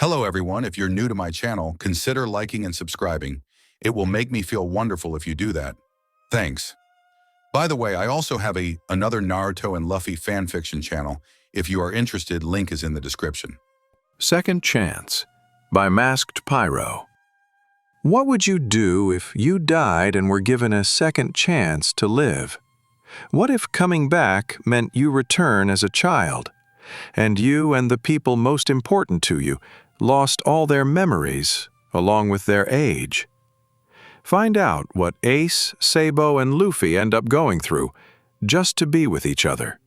Hello everyone, if you're new to my channel, consider liking and subscribing. It will make me feel wonderful if you do that. Thanks. By the way, I also have another Naruto and Luffy fanfiction channel. If you are interested, link is in the description. Second Chance by MaskedPyro. What would you do if you died and were given a second chance to live? What if coming back meant you return as a child, and you and the people most important to you lost all their memories along with their age? Find out what Ace, Sabo, and Luffy end up going through just to be with each other.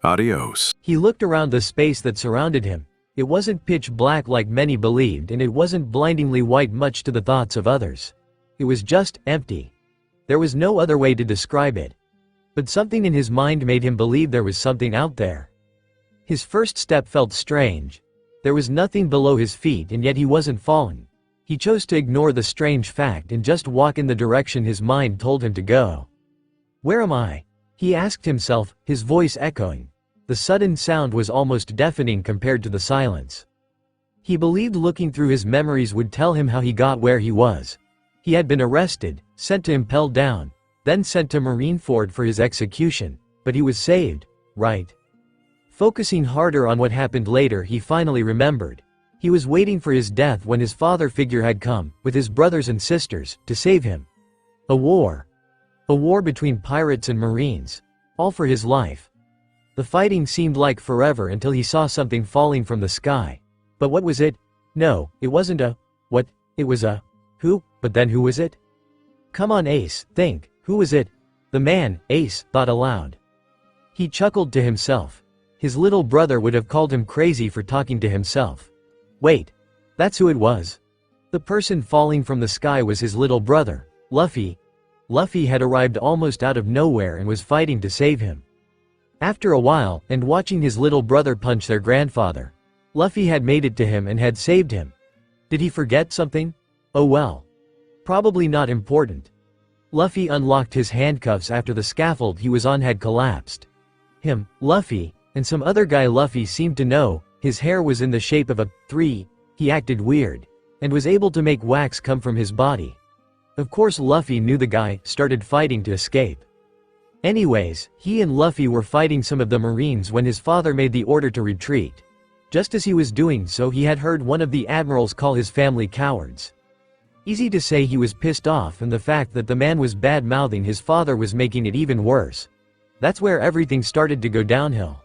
Adios. He looked around the space that surrounded him. It wasn't pitch black like many believed, and it wasn't blindingly white much to the thoughts of others. It was just empty. There was no other way to describe it. But something in his mind made him believe there was something out there. His first step felt strange. There was nothing below his feet, and yet he wasn't falling. He chose to ignore the strange fact and just walk in the direction his mind told him to go. "Where am I?" he asked himself, his voice echoing. The sudden sound was almost deafening compared to the silence. He believed looking through his memories would tell him how he got where he was. He had been arrested, sent to impel down, then sent to Marineford for his execution, but he was saved, right? Focusing harder on what happened later, he finally remembered. He was waiting for his death when his father figure had come, with his brothers and sisters, to save him. A war. A war between pirates and marines. All for his life. The fighting seemed like forever until he saw something falling from the sky. But what was it? No, it wasn't a what, it was a who, but then who was it? Come on, Ace, think, who was it? The man, Ace thought aloud. He chuckled to himself. His little brother would have called him crazy for talking to himself. Wait, that's who it was. The person falling from the sky was his little brother, Luffy. Luffy had arrived almost out of nowhere and was fighting to save him. After a while, and watching his little brother punch their grandfather, Luffy had made it to him and had saved him. Did he forget something? Oh well. Probably not important. Luffy unlocked his handcuffs after the scaffold he was on had collapsed. Him, Luffy, and some other guy Luffy seemed to know. His hair was in the shape of a 3, he acted weird, and was able to make wax come from his body. Of course Luffy knew the guy, started fighting to escape. Anyways, he and Luffy were fighting some of the marines when his father made the order to retreat. Just as he was doing so, he had heard one of the admirals call his family cowards. Easy to say he was pissed off, and the fact that the man was bad-mouthing his father was making it even worse. That's where everything started to go downhill.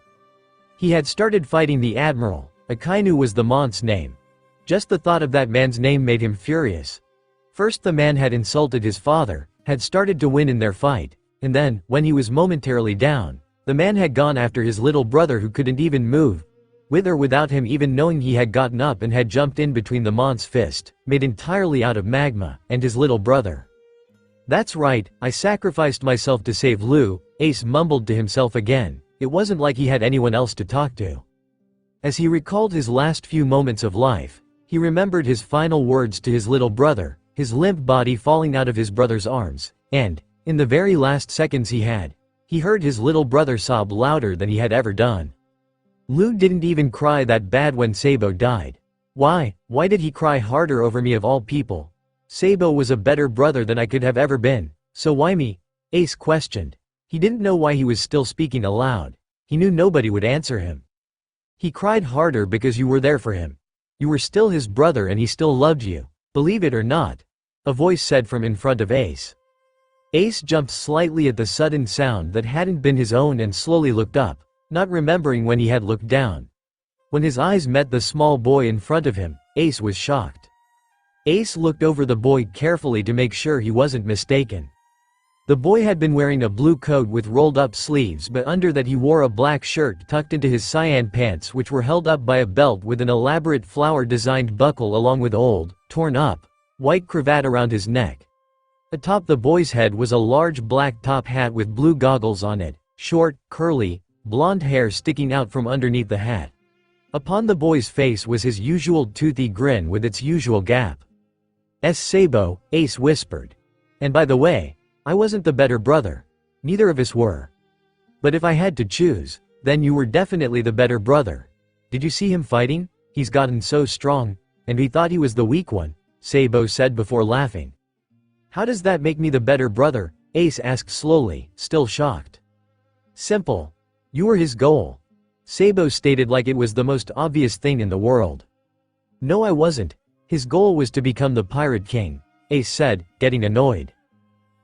He had started fighting the admiral. Akainu was the Mont's name. Just the thought of that man's name made him furious. First the man had insulted his father, had started to win in their fight, and then, when he was momentarily down, the man had gone after his little brother who couldn't even move. With or without him even knowing, he had gotten up and had jumped in between the Mont's fist, made entirely out of magma, and his little brother. That's right, I sacrificed myself to save Lu, Ace mumbled to himself again. It wasn't like he had anyone else to talk to. As he recalled his last few moments of life, he remembered his final words to his little brother, his limp body falling out of his brother's arms, and, in the very last seconds he heard his little brother sob louder than he had ever done. Lu didn't even cry that bad when Sabo died. Why did he cry harder over me of all people? Sabo was a better brother than I could have ever been, so why me? Ace questioned. He didn't know why he was still speaking aloud. He knew nobody would answer him. He cried harder because you were there for him. You were still his brother and he still loved you. Believe it or not. A voice said from in front of Ace. Ace jumped slightly at the sudden sound that hadn't been his own and slowly looked up, not remembering when he had looked down. When his eyes met the small boy in front of him, Ace was shocked. Ace looked over the boy carefully to make sure he wasn't mistaken. The boy had been wearing a blue coat with rolled-up sleeves, but under that he wore a black shirt tucked into his cyan pants, which were held up by a belt with an elaborate flower-designed buckle along with old, torn-up, white cravat around his neck. Atop the boy's head was a large black top hat with blue goggles on it, short, curly, blonde hair sticking out from underneath the hat. Upon the boy's face was his usual toothy grin with its usual gap. Sabo, Ace whispered. And by the way, I wasn't the better brother. Neither of us were. But if I had to choose, then you were definitely the better brother. Did you see him fighting? He's gotten so strong, and we thought he was the weak one, Sabo said before laughing. How does that make me the better brother? Ace asked slowly, still shocked. Simple. You were his goal. Sabo stated like it was the most obvious thing in the world. No, I wasn't. His goal was to become the Pirate King, Ace said, getting annoyed.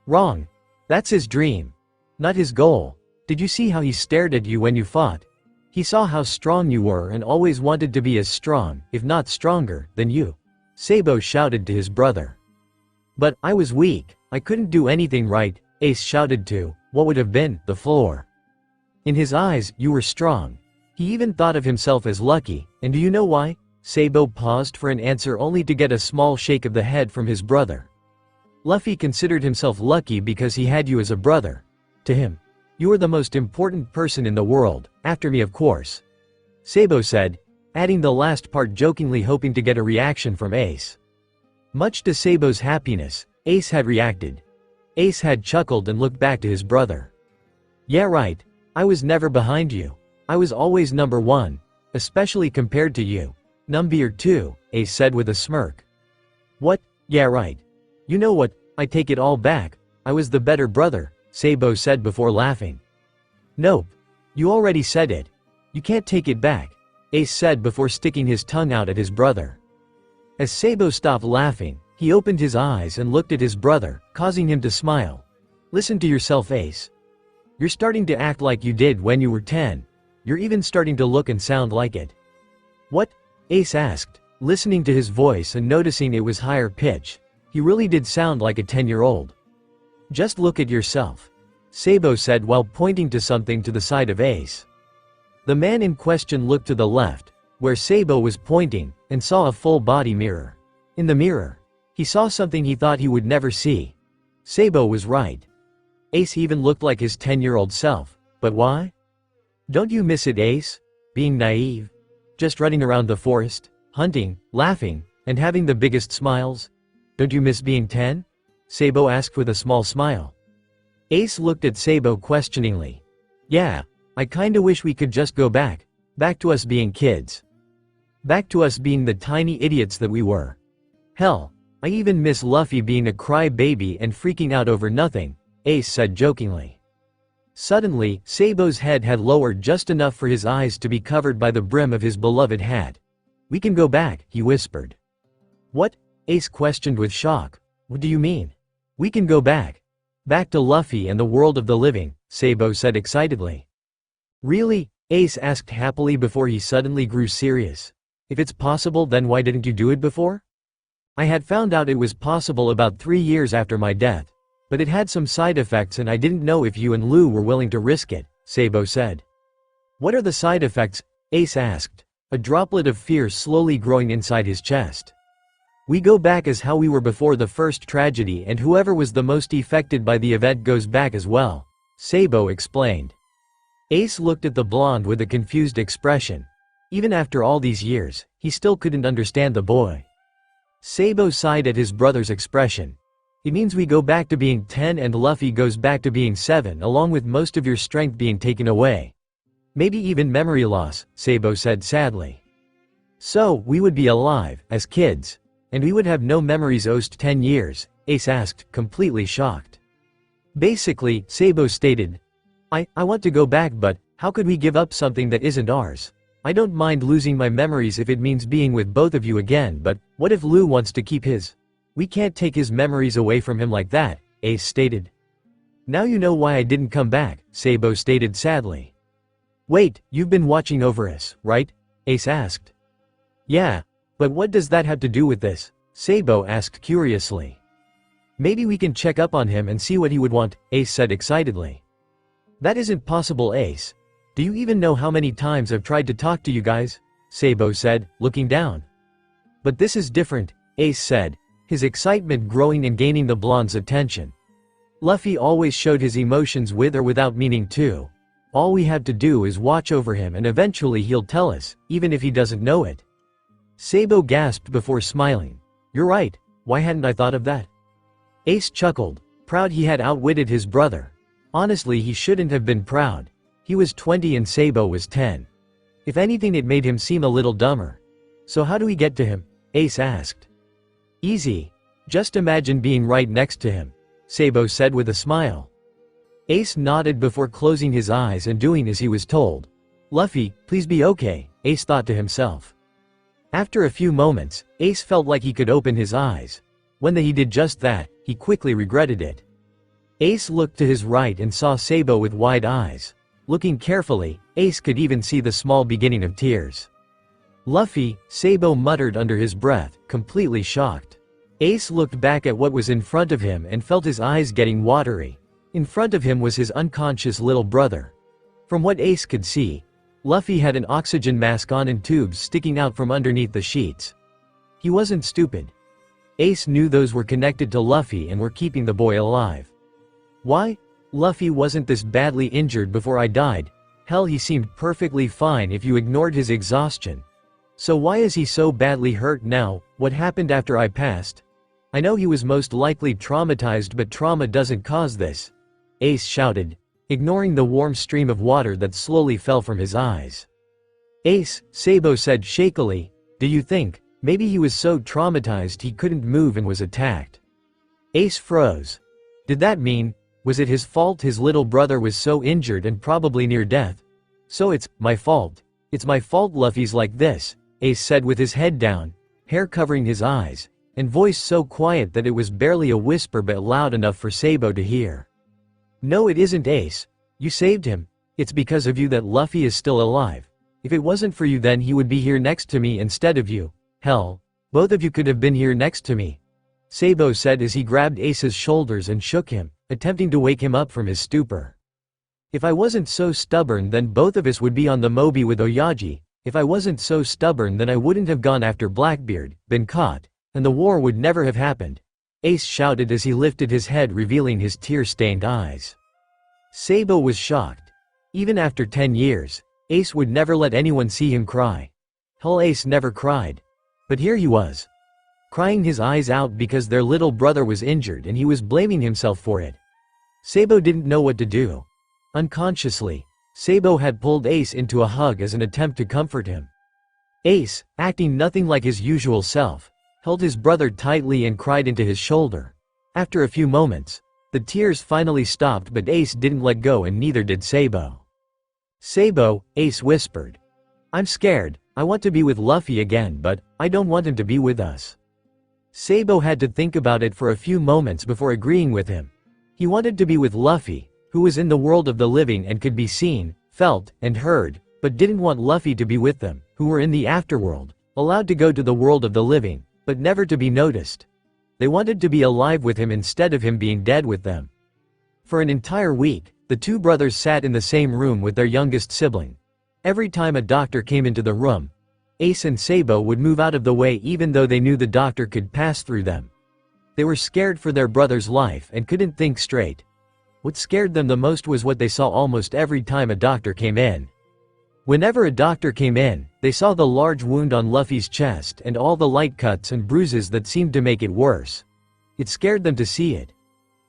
Wrong. That's his dream. Not his goal. Did you see how he stared at you when you fought? He saw how strong you were and always wanted to be as strong, if not stronger, than you. Sabo shouted to his brother. But I was weak. I couldn't do anything right, Ace shouted to what would have been the floor. In his eyes, you were strong. He even thought of himself as lucky, and do you know why? Sabo paused for an answer only to get a small shake of the head from his brother. Luffy considered himself lucky because he had you as a brother. To him, you were the most important person in the world, after me of course. Sabo said, adding the last part jokingly hoping to get a reaction from Ace. Much to Sabo's happiness, Ace had reacted. Ace had chuckled and looked back to his brother. Yeah right, I was never behind you. I was always number one, especially compared to you. Number two, Ace said with a smirk. What? Yeah right. You know what, I take it all back, I was the better brother, Sabo said before laughing. Nope. You already said it. You can't take it back, Ace said before sticking his tongue out at his brother. As Sabo stopped laughing, he opened his eyes and looked at his brother, causing him to smile. Listen to yourself, Ace. You're starting to act like you did when you were 10. You're even starting to look and sound like it. What? Ace asked, listening to his voice and noticing it was higher pitch. He really did sound like a 10-year-old. Just look at yourself, Sabo said while pointing to something to the side of Ace. The man in question looked to the left, where Sabo was pointing, and saw a full-body mirror. In the mirror, he saw something he thought he would never see. Sabo was right. Ace even looked like his 10-year-old self, but why? Don't you miss it, Ace? Being naive? Just running around the forest, hunting, laughing, and having the biggest smiles? Don't you miss being 10? Sabo asked with a small smile. Ace looked at Sabo questioningly. Yeah, I kinda wish we could just go back to us being kids. Back to us being the tiny idiots that we were. Hell, I even miss Luffy being a cry-baby and freaking out over nothing, Ace said jokingly. Suddenly, Sabo's head had lowered just enough for his eyes to be covered by the brim of his beloved hat. We can go back, he whispered. What? Ace questioned with shock. What do you mean? We can go back. Back to Luffy and the world of the living, Sabo said excitedly. Really? Ace asked happily before he suddenly grew serious. If it's possible, then why didn't you do it before? I had found out it was possible about 3 years after my death. But it had some side effects and I didn't know if you and Lou were willing to risk it, Sabo said. What are the side effects? Ace asked, a droplet of fear slowly growing inside his chest. We go back as how we were before the first tragedy and whoever was the most affected by the event goes back as well, Sabo explained. Ace looked at the blonde with a confused expression. Even after all these years, he still couldn't understand the boy. Sabo sighed at his brother's expression. It means we go back to being 10 and Luffy goes back to being 7 along with most of your strength being taken away. Maybe even memory loss, Sabo said sadly. So, we would be alive, as kids. And we would have no memories ost 10 years, Ace asked, completely shocked. Basically, Sabo stated, I want to go back but, how could we give up something that isn't ours? I don't mind losing my memories if it means being with both of you again but, what if Lou wants to keep his? We can't take his memories away from him like that, Ace stated. Now you know why I didn't come back, Sabo stated sadly. Wait, you've been watching over us, right? Ace asked. Yeah, but what does that have to do with this? Sabo asked curiously. Maybe we can check up on him and see what he would want, Ace said excitedly. That isn't possible, Ace. Do you even know how many times I've tried to talk to you guys? Sabo said, looking down. But this is different, Ace said, his excitement growing and gaining the blonde's attention. Luffy always showed his emotions with or without meaning to. All we have to do is watch over him and eventually he'll tell us, even if he doesn't know it. Sabo gasped before smiling. You're right, why hadn't I thought of that? Ace chuckled, proud he had outwitted his brother. Honestly, he shouldn't have been proud. He was 20 and Sabo was 10. If anything, it made him seem a little dumber. "So how do we get to him?" Ace asked. "Easy. Just imagine being right next to him," Sabo said with a smile. Ace nodded before closing his eyes and doing as he was told. "Luffy, please be okay," Ace thought to himself. After a few moments, Ace felt like he could open his eyes. When he did just that, he quickly regretted it. Ace looked to his right and saw Sabo with wide eyes. Looking carefully, Ace could even see the small beginning of tears. "Luffy," Sabo muttered under his breath, completely shocked. Ace looked back at what was in front of him and felt his eyes getting watery. In front of him was his unconscious little brother. From what Ace could see, Luffy had an oxygen mask on and tubes sticking out from underneath the sheets. He wasn't stupid. Ace knew those were connected to Luffy and were keeping the boy alive. Why? Luffy wasn't this badly injured before I died. Hell, he seemed perfectly fine if you ignored his exhaustion. So why is he so badly hurt now? What happened after I passed? I know he was most likely traumatized, but trauma doesn't cause this," Ace shouted, ignoring the warm stream of water that slowly fell from his eyes. "Ace," Sabo said shakily, "do you think maybe he was so traumatized he couldn't move and was attacked?" Ace froze. Did that mean, was it his fault his little brother was so injured and probably near death? "So it's my fault. It's my fault Luffy's like this," Ace said with his head down, hair covering his eyes, and voice so quiet that it was barely a whisper but loud enough for Sabo to hear. "No, it isn't, Ace. You saved him. It's because of you that Luffy is still alive. If it wasn't for you, then he would be here next to me instead of you. Hell, both of you could have been here next to me," Sabo said as he grabbed Ace's shoulders and shook him, attempting to wake him up from his stupor. "If I wasn't so stubborn, then both of us would be on the Mobi with Oyaji. If I wasn't so stubborn, then I wouldn't have gone after Blackbeard, been caught, and the war would never have happened," Ace shouted as he lifted his head, revealing his tear-stained eyes. Sabo was shocked. Even after 10 years, Ace would never let anyone see him cry. Hell, Ace never cried. But here he was, crying his eyes out because their little brother was injured and he was blaming himself for it. Sabo didn't know what to do. Unconsciously, Sabo had pulled Ace into a hug as an attempt to comfort him. Ace, acting nothing like his usual self, held his brother tightly and cried into his shoulder. After a few moments, the tears finally stopped, but Ace didn't let go and neither did Sabo. "Sabo," Ace whispered. "I'm scared. I want to be with Luffy again, but I don't want him to be with us." Sabo had to think about it for a few moments before agreeing with him. He wanted to be with Luffy, who was in the world of the living and could be seen, felt, and heard, but didn't want Luffy to be with them, who were in the afterworld, allowed to go to the world of the living, but never to be noticed. They wanted to be alive with him instead of him being dead with them. For an entire week, the two brothers sat in the same room with their youngest sibling. Every time a doctor came into the room, Ace and Sabo would move out of the way even though they knew the doctor could pass through them. They were scared for their brother's life and couldn't think straight. What scared them the most was what they saw almost every time a doctor came in. Whenever a doctor came in, they saw the large wound on Luffy's chest and all the light cuts and bruises that seemed to make it worse. It scared them to see it.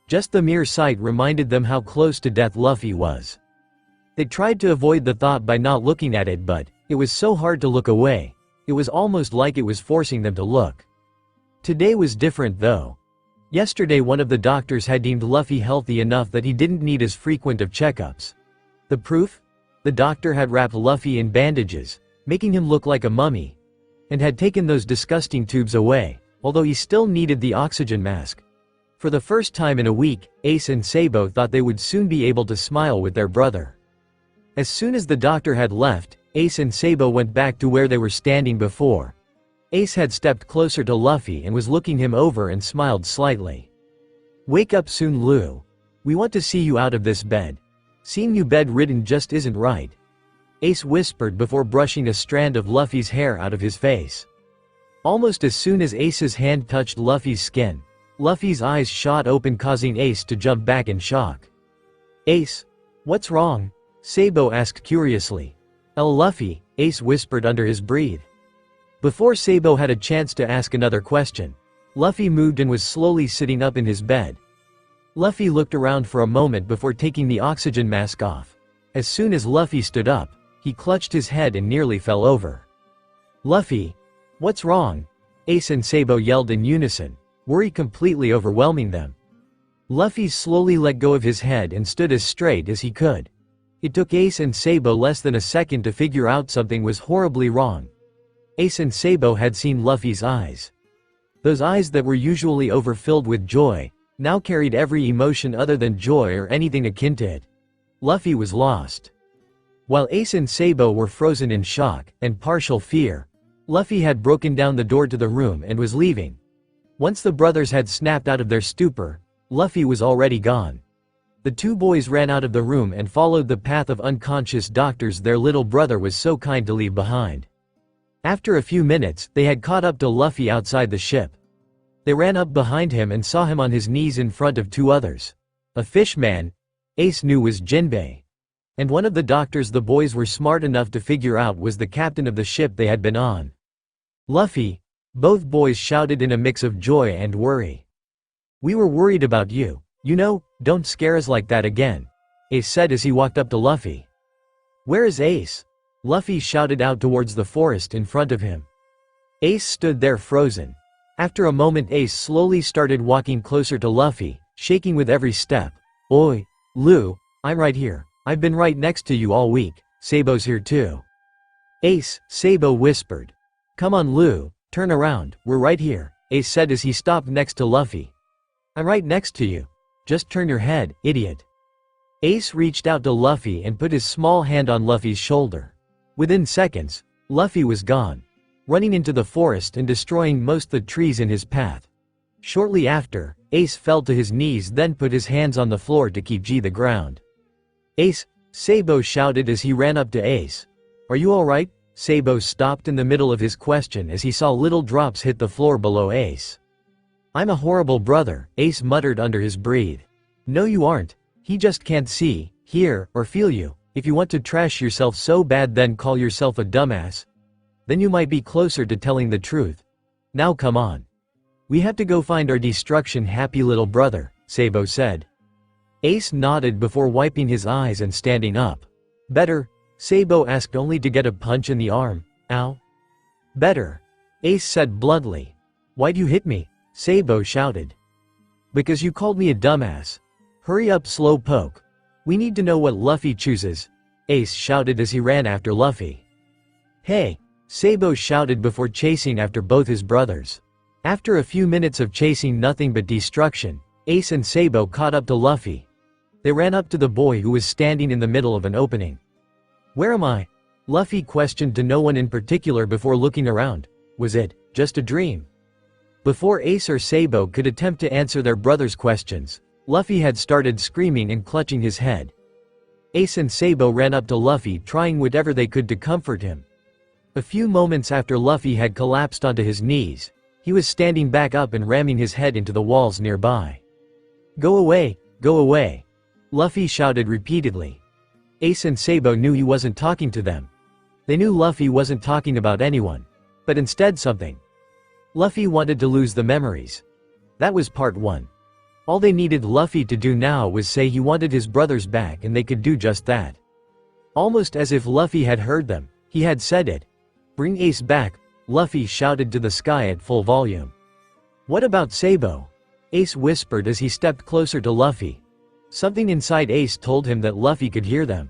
Just the mere sight reminded them how close to death Luffy was. They tried to avoid the thought by not looking at it, but it was so hard to look away. It was almost like it was forcing them to look. Today was different though. Yesterday one of the doctors had deemed Luffy healthy enough that he didn't need as frequent of checkups. The proof? The doctor had wrapped Luffy in bandages, making him look like a mummy, and had taken those disgusting tubes away, although he still needed the oxygen mask. For the first time in a week, Ace and Sabo thought they would soon be able to smile with their brother. As soon as the doctor had left, Ace and Sabo went back to where they were standing before. Ace had stepped closer to Luffy and was looking him over and smiled slightly. "Wake up soon, Lu. We want to see you out of this bed. Seeing you bedridden just isn't right," Ace whispered before brushing a strand of Luffy's hair out of his face. Almost as soon as Ace's hand touched Luffy's skin, Luffy's eyes shot open, causing Ace to jump back in shock. "Ace, what's wrong?" Sabo asked curiously. Luffy," Ace whispered under his breath. Before Sabo had a chance to ask another question, Luffy moved and was slowly sitting up in his bed. Luffy looked around for a moment before taking the oxygen mask off. As soon as Luffy stood up, he clutched his head and nearly fell over. "Luffy, What's wrong? Ace and Sabo yelled in unison, worry completely overwhelming them. Luffy slowly let go of his head and stood as straight as he could. It took Ace and Sabo less than a second to figure out something was horribly wrong. Ace and Sabo had seen Luffy's eyes. Those eyes that were usually overfilled with joy, now carried every emotion other than joy or anything akin to it. Luffy was lost. While Ace and Sabo were frozen in shock and partial fear, Luffy had broken down the door to the room and was leaving. Once the brothers had snapped out of their stupor, Luffy was already gone. The two boys ran out of the room and followed the path of unconscious doctors their little brother was so kind to leave behind. After a few minutes, they had caught up to Luffy outside the ship. They ran up behind him and saw him on his knees in front of two others. A fish man, Ace knew was Jinbei. And one of the doctors the boys were smart enough to figure out was the captain of the ship they had been on. Luffy, both boys shouted in a mix of joy and worry. We were worried about you. You know, don't scare us like that again, Ace said as he walked up to Luffy. Where is Ace? Luffy shouted out towards the forest in front of him. Ace stood there frozen. After a moment Ace slowly started walking closer to Luffy, shaking with every step. Oi, Lu, I'm right here. I've been right next to you all week. Sabo's here too. Ace, Sabo whispered. Come on Lu, turn around, we're right here, Ace said as he stopped next to Luffy. I'm right next to you. Just turn your head, idiot. Ace reached out to Luffy and put his small hand on Luffy's shoulder. Within seconds, Luffy was gone, running into the forest and destroying most the trees in his path. Shortly after, Ace fell to his knees then put his hands on the floor to keep the ground. Ace, Sabo shouted as he ran up to Ace. Are you alright? Sabo stopped in the middle of his question as he saw little drops hit the floor below Ace. I'm a horrible brother, Ace muttered under his breath. No you aren't. He just can't see, hear, or feel you. If you want to trash yourself so bad then call yourself a dumbass. Then you might be closer to telling the truth. Now come on. We have to go find our destruction happy little brother, Sabo said. Ace nodded before wiping his eyes and standing up. Better? Sabo asked only to get a punch in the arm. Ow. Better. Ace said bluntly. Why'd you hit me? Sabo shouted. Because you called me a dumbass. Hurry up slowpoke. We need to know what Luffy chooses. Ace shouted as he ran after Luffy. Hey, Sabo shouted before chasing after both his brothers. After a few minutes of chasing nothing but destruction, Ace and Sabo caught up to Luffy. They ran up to the boy who was standing in the middle of an opening. Where am I? Luffy questioned to no one in particular before looking around. Was it just a dream? Before Ace or Sabo could attempt to answer their brother's questions, Luffy had started screaming and clutching his head. Ace and Sabo ran up to Luffy trying whatever they could to comfort him. A few moments after Luffy had collapsed onto his knees, he was standing back up and ramming his head into the walls nearby. Go away, go away. Luffy shouted repeatedly. Ace and Sabo knew he wasn't talking to them. They knew Luffy wasn't talking about anyone, but instead something. Luffy wanted to lose the memories. That was part 1. All they needed Luffy to do now was say he wanted his brothers back and they could do just that. Almost as if Luffy had heard them, he had said it. Bring Ace back, Luffy shouted to the sky at full volume. What about Sabo? Ace whispered as he stepped closer to Luffy. Something inside Ace told him that Luffy could hear them.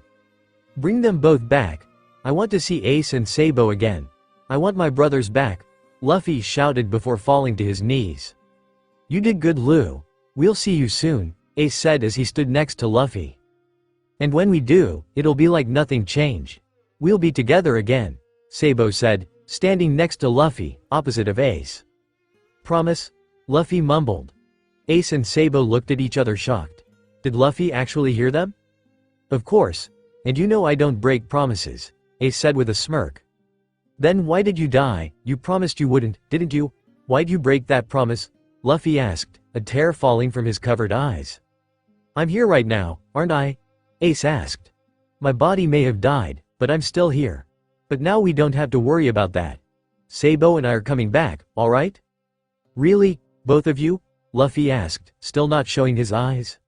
Bring them both back. I want to see Ace and Sabo again. I want my brothers back, Luffy shouted before falling to his knees. You did good Lu. We'll see you soon, Ace said as he stood next to Luffy. And when we do, it'll be like nothing changed. We'll be together again, Sabo said, standing next to Luffy, opposite of Ace. Promise? Luffy mumbled. Ace and Sabo looked at each other shocked. Did Luffy actually hear them? Of course, and you know I don't break promises, Ace said with a smirk. Then why did you die? You promised you wouldn't, didn't you? Why'd you break that promise? Luffy asked, a tear falling from his covered eyes. I'm here right now, aren't I? Ace asked. My body may have died, but I'm still here. But now we don't have to worry about that. Sabo and I are coming back, alright? Really, both of you? Luffy asked, still not showing his eyes.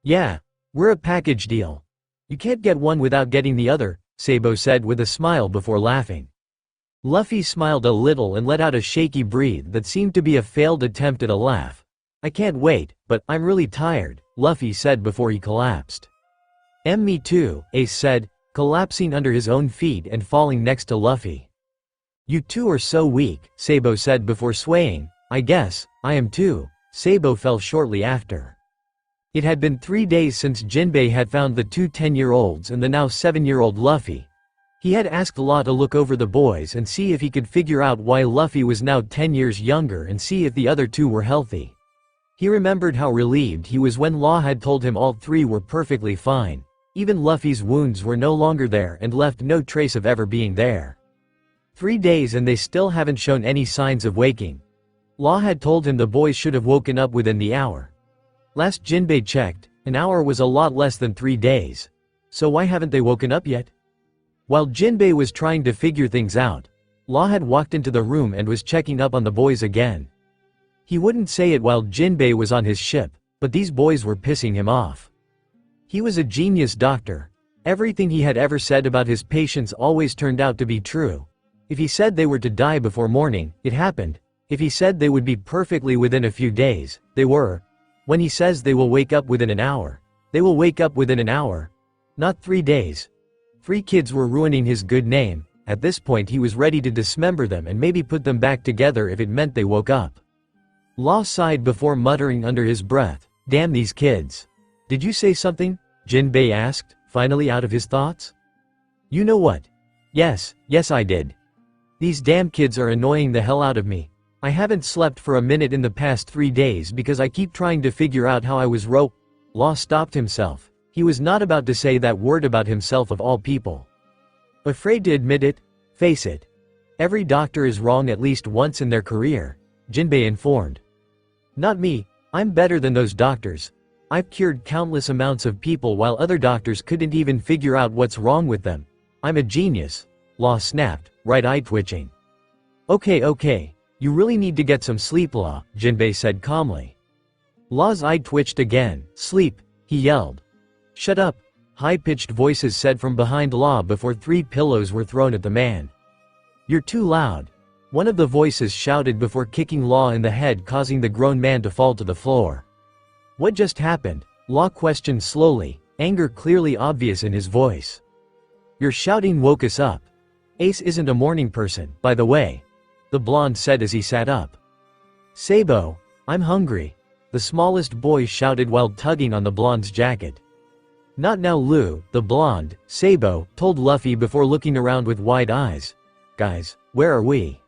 Yeah, we're a package deal. You can't get one without getting the other, Sabo said with a smile before laughing. Luffy smiled a little and let out a shaky breath that seemed to be a failed attempt at a laugh. I can't wait, but I'm really tired, Luffy said before he collapsed. Me too, Ace said, collapsing under his own feet and falling next to Luffy. You two are so weak, Sabo said before swaying. I guess, I am too. Sabo fell shortly after. It had been 3 days since Jinbei had found the two 10-year-olds and the now 7-year-old Luffy. He had asked Law to look over the boys and see if he could figure out why Luffy was now 10 years younger and see if the other two were healthy. He remembered how relieved he was when Law had told him all three were perfectly fine. Even Luffy's wounds were no longer there and left no trace of ever being there. 3 days and they still haven't shown any signs of waking. Law had told him the boys should have woken up within the hour. Last Jinbei checked, an hour was a lot less than 3 days. So why haven't they woken up yet? While Jinbei was trying to figure things out, Law had walked into the room and was checking up on the boys again. He wouldn't say it while Jinbei was on his ship, but these boys were pissing him off. He was a genius doctor. Everything he had ever said about his patients always turned out to be true. If he said they were to die before morning, it happened. If he said they would be perfectly within a few days, they were. When he says they will wake up within an hour, they will wake up within an hour. Not 3 days. 3 kids were ruining his good name. At this point he was ready to dismember them and maybe put them back together if it meant they woke up. Law sighed before muttering under his breath, "Damn these kids." "Did you say something?" Jinbei asked, finally out of his thoughts. "You know what? Yes I did. These damn kids are annoying the hell out of me. I haven't slept for a minute in the past 3 days because I keep trying to figure out how I was Law stopped himself. He was not about to say that word about himself of all people. Afraid to admit it? Face it. Every doctor is wrong at least once in their career, Jinbei informed. Not me, I'm better than those doctors. I've cured countless amounts of people while other doctors couldn't even figure out what's wrong with them. I'm a genius, Law snapped, right eye twitching. Okay, you really need to get some sleep, Law, Jinbei said calmly. Law's eye twitched again. Sleep, he yelled. Shut up, high-pitched voices said from behind Law before 3 pillows were thrown at the man. You're too loud, one of the voices shouted before kicking Law in the head, causing the grown man to fall to the floor. What just happened? Law questioned slowly, anger clearly obvious in his voice. Your shouting woke us up. Ace isn't a morning person, by the way, the blonde said as he sat up. Sabo, I'm hungry, the smallest boy shouted while tugging on the blonde's jacket. Not now, Lou, the blonde, Sabo, told Luffy before looking around with wide eyes. Guys, where are we?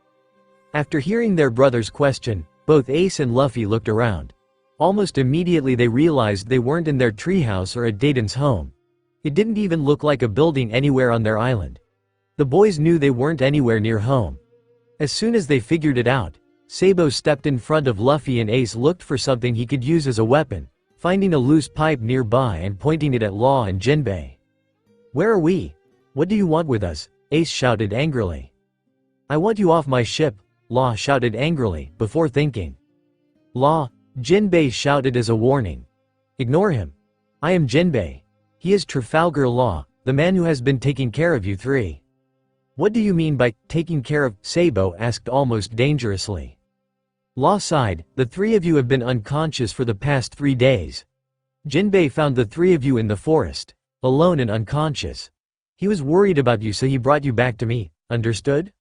After hearing their brother's question, both Ace and Luffy looked around. Almost immediately they realized they weren't in their treehouse or at Dayton's home. It didn't even look like a building anywhere on their island. The boys knew they weren't anywhere near home. As soon as they figured it out, Sabo stepped in front of Luffy and Ace looked for something he could use as a weapon, finding a loose pipe nearby and pointing it at Law and Jinbei. Where are we? What do you want with us? Ace shouted angrily. I want you off my ship, Law shouted angrily, before thinking. Law, Jinbei shouted as a warning. Ignore him. I am Jinbei. He is Trafalgar Law, the man who has been taking care of you 3. What do you mean by taking care of? Sabo asked almost dangerously. Law sighed, the 3 of you have been unconscious for the past 3 days. Jinbei found the 3 of you in the forest, alone and unconscious. He was worried about you, so he brought you back to me, understood?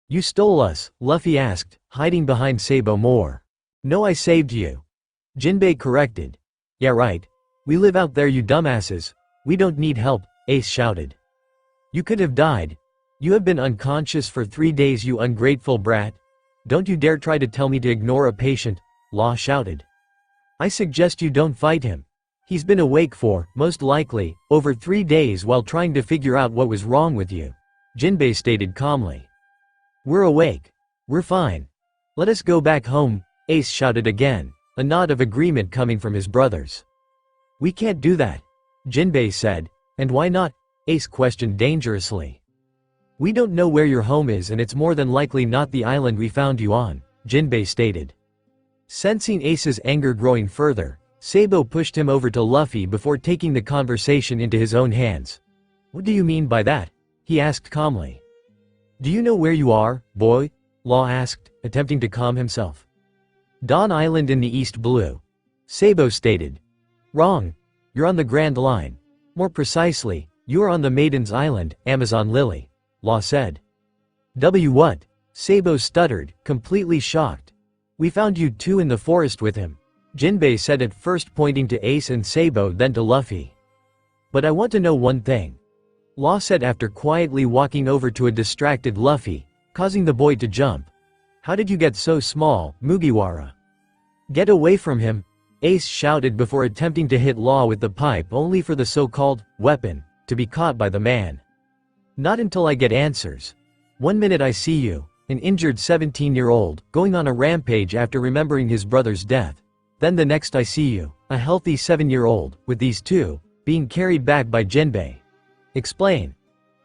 You stole us, Luffy asked, hiding behind Sabo more. No, I saved you. Jinbei corrected. Yeah right. We live out there, you dumbasses. We don't need help, Ace shouted. You could have died. You have been unconscious for 3 days, you ungrateful brat. Don't you dare try to tell me to ignore a patient, Law shouted. I suggest you don't fight him. He's been awake for, most likely, over 3 days while trying to figure out what was wrong with you, Jinbei stated calmly. We're awake. We're fine. Let us go back home, Ace shouted again, a nod of agreement coming from his brothers. We can't do that, Jinbei said. And why not? Ace questioned dangerously. We don't know where your home is and it's more than likely not the island we found you on, Jinbei stated. Sensing Ace's anger growing further, Sabo pushed him over to Luffy before taking the conversation into his own hands. What do you mean by that? He asked calmly. Do you know where you are, boy? Law asked, attempting to calm himself. Dawn Island in the East Blue. Sabo stated. Wrong. You're on the Grand Line. More precisely, you are on the Maiden's Island, Amazon Lily, Law said. What? Sabo stuttered, completely shocked. We found you two in the forest with him, Jinbei said, at first pointing to Ace and Sabo, then to Luffy. But I want to know one thing, Law said after quietly walking over to a distracted Luffy, causing the boy to jump. How did you get so small, Mugiwara? Get away from him, Ace shouted before attempting to hit Law with the pipe, only for the so-called weapon to be caught by the man. Not until I get answers. 1 minute I see you, an injured 17-year-old, going on a rampage after remembering his brother's death. Then the next I see you, a healthy 7-year-old, with these two, being carried back by Jinbei. Explain,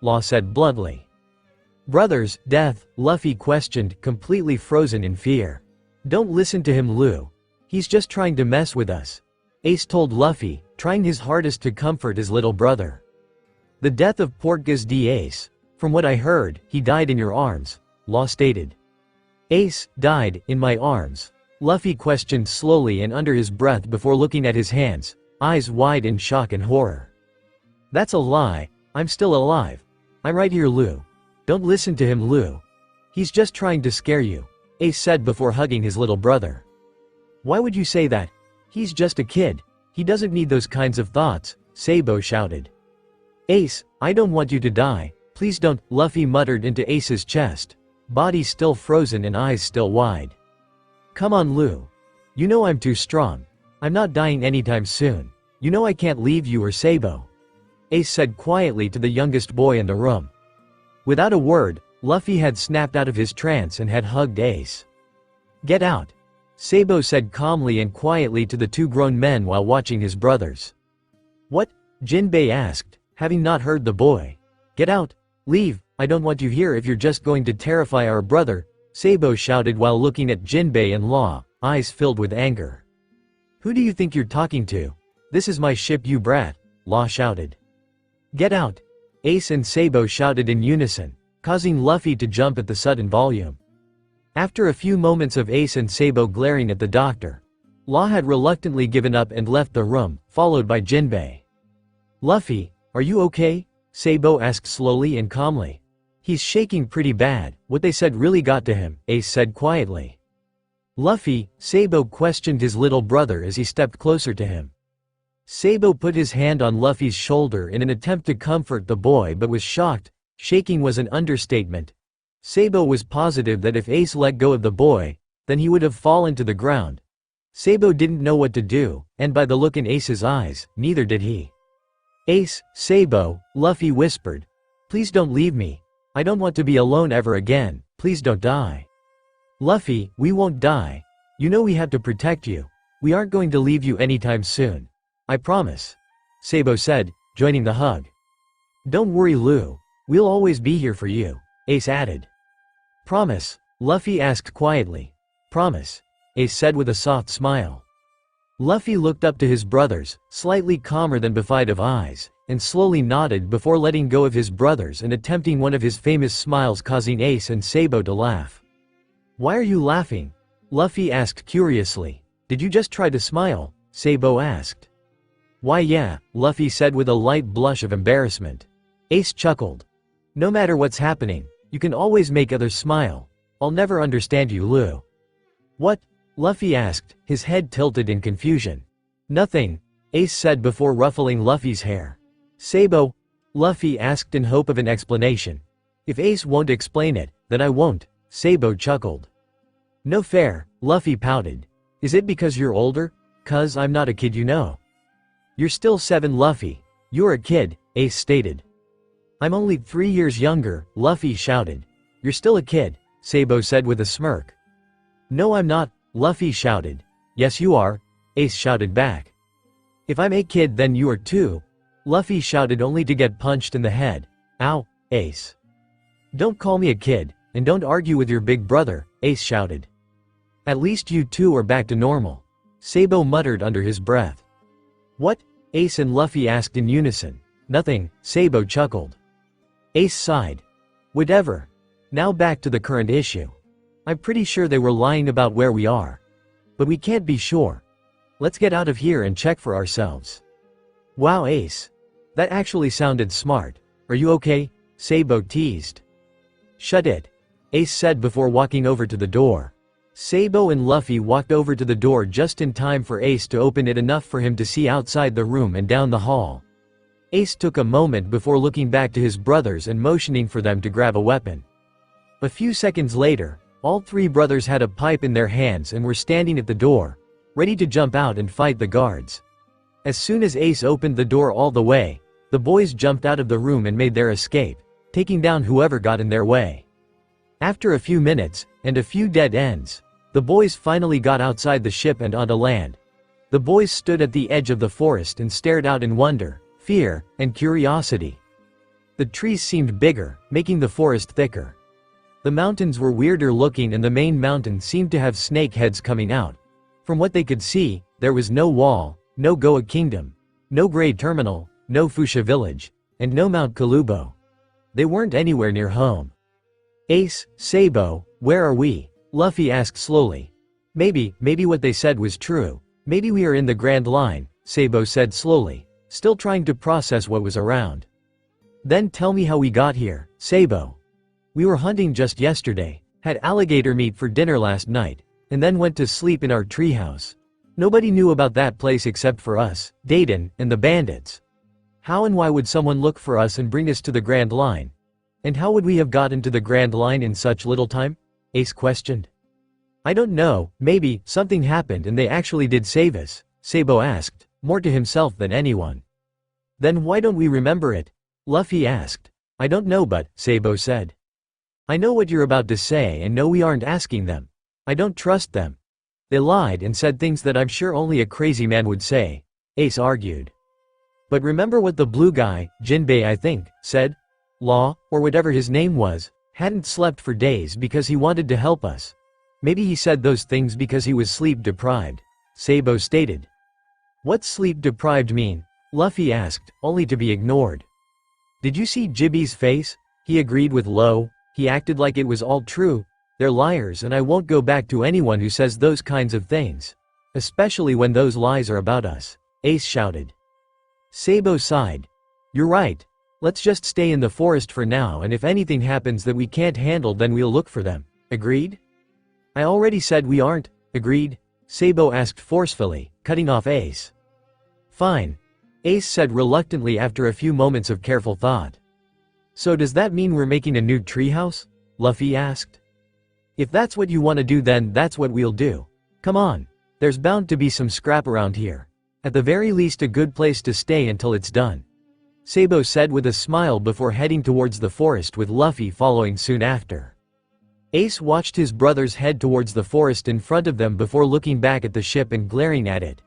Law said bluntly. Brothers, death, Luffy questioned, completely frozen in fear. Don't listen to him, Lu. He's just trying to mess with us, Ace told Luffy, trying his hardest to comfort his little brother. The death of Portgas D. Ace. From what I heard, he died in your arms, Law stated. Ace died in my arms, Luffy questioned slowly and under his breath before looking at his hands, eyes wide in shock and horror. That's a lie. I'm still alive. I'm right here, Lu. Don't listen to him, Lu. He's just trying to scare you, Ace said before hugging his little brother. Why would you say that? He's just a kid. He doesn't need those kinds of thoughts, Sabo shouted. Ace, I don't want you to die. Please don't, Luffy muttered into Ace's chest, body still frozen and eyes still wide. Come on, Lu. You know I'm too strong. I'm not dying anytime soon. You know I can't leave you or Sabo, Ace said quietly to the youngest boy in the room. Without a word, Luffy had snapped out of his trance and had hugged Ace. Get out, Sabo said calmly and quietly to the two grown men while watching his brothers. What? Jinbei asked, having not heard the boy. Get out. Leave. I don't want you here if you're just going to terrify our brother, Sabo shouted while looking at Jinbei and Law, eyes filled with anger. Who do you think you're talking to? This is my ship, you brat, Law shouted. Get out. Ace and Sabo shouted in unison, causing Luffy to jump at the sudden volume. After a few moments of Ace and Sabo glaring at the doctor, Law had reluctantly given up and left the room, followed by Jinbei. Luffy, are you okay? Sabo asked slowly and calmly. He's shaking pretty bad. What they said really got to him, Ace said quietly. Luffy, Sabo questioned his little brother as he stepped closer to him. Sabo put his hand on Luffy's shoulder in an attempt to comfort the boy but was shocked. Shaking was an understatement. Sabo was positive that if Ace let go of the boy, then he would have fallen to the ground. Sabo didn't know what to do, and by the look in Ace's eyes, neither did he. Ace, Sabo, Luffy whispered. Please don't leave me. I don't want to be alone ever again. Please don't die. Luffy, we won't die. You know we have to protect you. We aren't going to leave you anytime soon. I promise, Sabo said, joining the hug. Don't worry, Lu. We'll always be here for you, Ace added. Promise? Luffy asked quietly. Promise, Ace said with a soft smile. Luffy looked up to his brothers, slightly calmer than before of eyes, and slowly nodded before letting go of his brothers and attempting one of his famous smiles, causing Ace and Sabo to laugh. Why are you laughing? Luffy asked curiously. Did you just try to smile? Sabo asked. Why yeah, Luffy said with a light blush of embarrassment. Ace chuckled. No matter what's happening, you can always make others smile. I'll never understand you, Lu. What? Luffy asked, his head tilted in confusion. Nothing, Ace said before ruffling Luffy's hair. Sabo? Luffy asked in hope of an explanation. If Ace won't explain it, then I won't, Sabo chuckled. No fair, Luffy pouted. Is it because you're older? 'Cause I'm not a kid, you know. You're still 7, Luffy. You're a kid, Ace stated. I'm only 3 years younger, Luffy shouted. You're still a kid, Sabo said with a smirk. No, I'm not, Luffy shouted. Yes, you are, Ace shouted back. If I'm a kid, then you are too, Luffy shouted, only to get punched in the head. Ow, Ace. Don't call me a kid, and don't argue with your big brother, Ace shouted. At least you two are back to normal, Sabo muttered under his breath. What? Ace and Luffy asked in unison. Nothing, Sabo chuckled. Ace sighed. Whatever. Now back to the current issue. I'm pretty sure they were lying about where we are. But we can't be sure. Let's get out of here and check for ourselves. Wow, Ace. That actually sounded smart. Are you okay? Sabo teased. Shut it, Ace said before walking over to the door. Sabo and Luffy walked over to the door just in time for Ace to open it enough for him to see outside the room and down the hall. Ace took a moment before looking back to his brothers and motioning for them to grab a weapon. A few seconds later, all three brothers had a pipe in their hands and were standing at the door, ready to jump out and fight the guards. As soon as Ace opened the door all the way, the boys jumped out of the room and made their escape, taking down whoever got in their way. After a few minutes, and a few dead ends, the boys finally got outside the ship and onto land. The boys stood at the edge of the forest and stared out in wonder, fear, and curiosity. The trees seemed bigger, making the forest thicker. The mountains were weirder looking and the main mountain seemed to have snake heads coming out. From what they could see, there was no wall, no Goa Kingdom, no Grey Terminal, no Fuchsia Village, and no Mount Kalubo. They weren't anywhere near home. Ace, Sabo, where are we? Luffy asked slowly. Maybe what they said was true. Maybe we are in the Grand Line, Sabo said slowly, still trying to process what was around. Then tell me how we got here, Sabo. We were hunting just yesterday, had alligator meat for dinner last night, and then went to sleep in our treehouse. Nobody knew about that place except for us, Dayton, and the bandits. How and why would someone look for us and bring us to the Grand Line? And how would we have gotten to the Grand Line in such little time? Ace questioned. I don't know, maybe something happened and they actually did save us, Sabo asked, more to himself than anyone. Then why don't we remember it? Luffy asked. I don't know but, Sabo said. I know what you're about to say and know we aren't asking them. I don't trust them. They lied and said things that I'm sure only a crazy man would say, Ace argued. But remember what the blue guy, Jinbei I think, said? Law, or whatever his name was, hadn't slept for days because he wanted to help us. Maybe he said those things because he was sleep deprived, Sabo stated. What's sleep deprived mean? Luffy asked, only to be ignored. Did you see Jibby's face? He agreed with Lo. He acted like it was all true. They're liars and I won't go back to anyone who says those kinds of things. Especially when those lies are about us, Ace shouted. Sabo sighed. You're right. Let's just stay in the forest for now and if anything happens that we can't handle then we'll look for them. Agreed? I already said we aren't. Agreed? Sabo asked forcefully, cutting off Ace. Fine. Ace said reluctantly after a few moments of careful thought. So does that mean we're making a new treehouse? Luffy asked. If that's what you want to do then that's what we'll do. Come on. There's bound to be some scrap around here. At the very least a good place to stay until it's done. Sabo said with a smile before heading towards the forest with Luffy following soon after. Ace watched his brothers head towards the forest in front of them before looking back at the ship and glaring at it.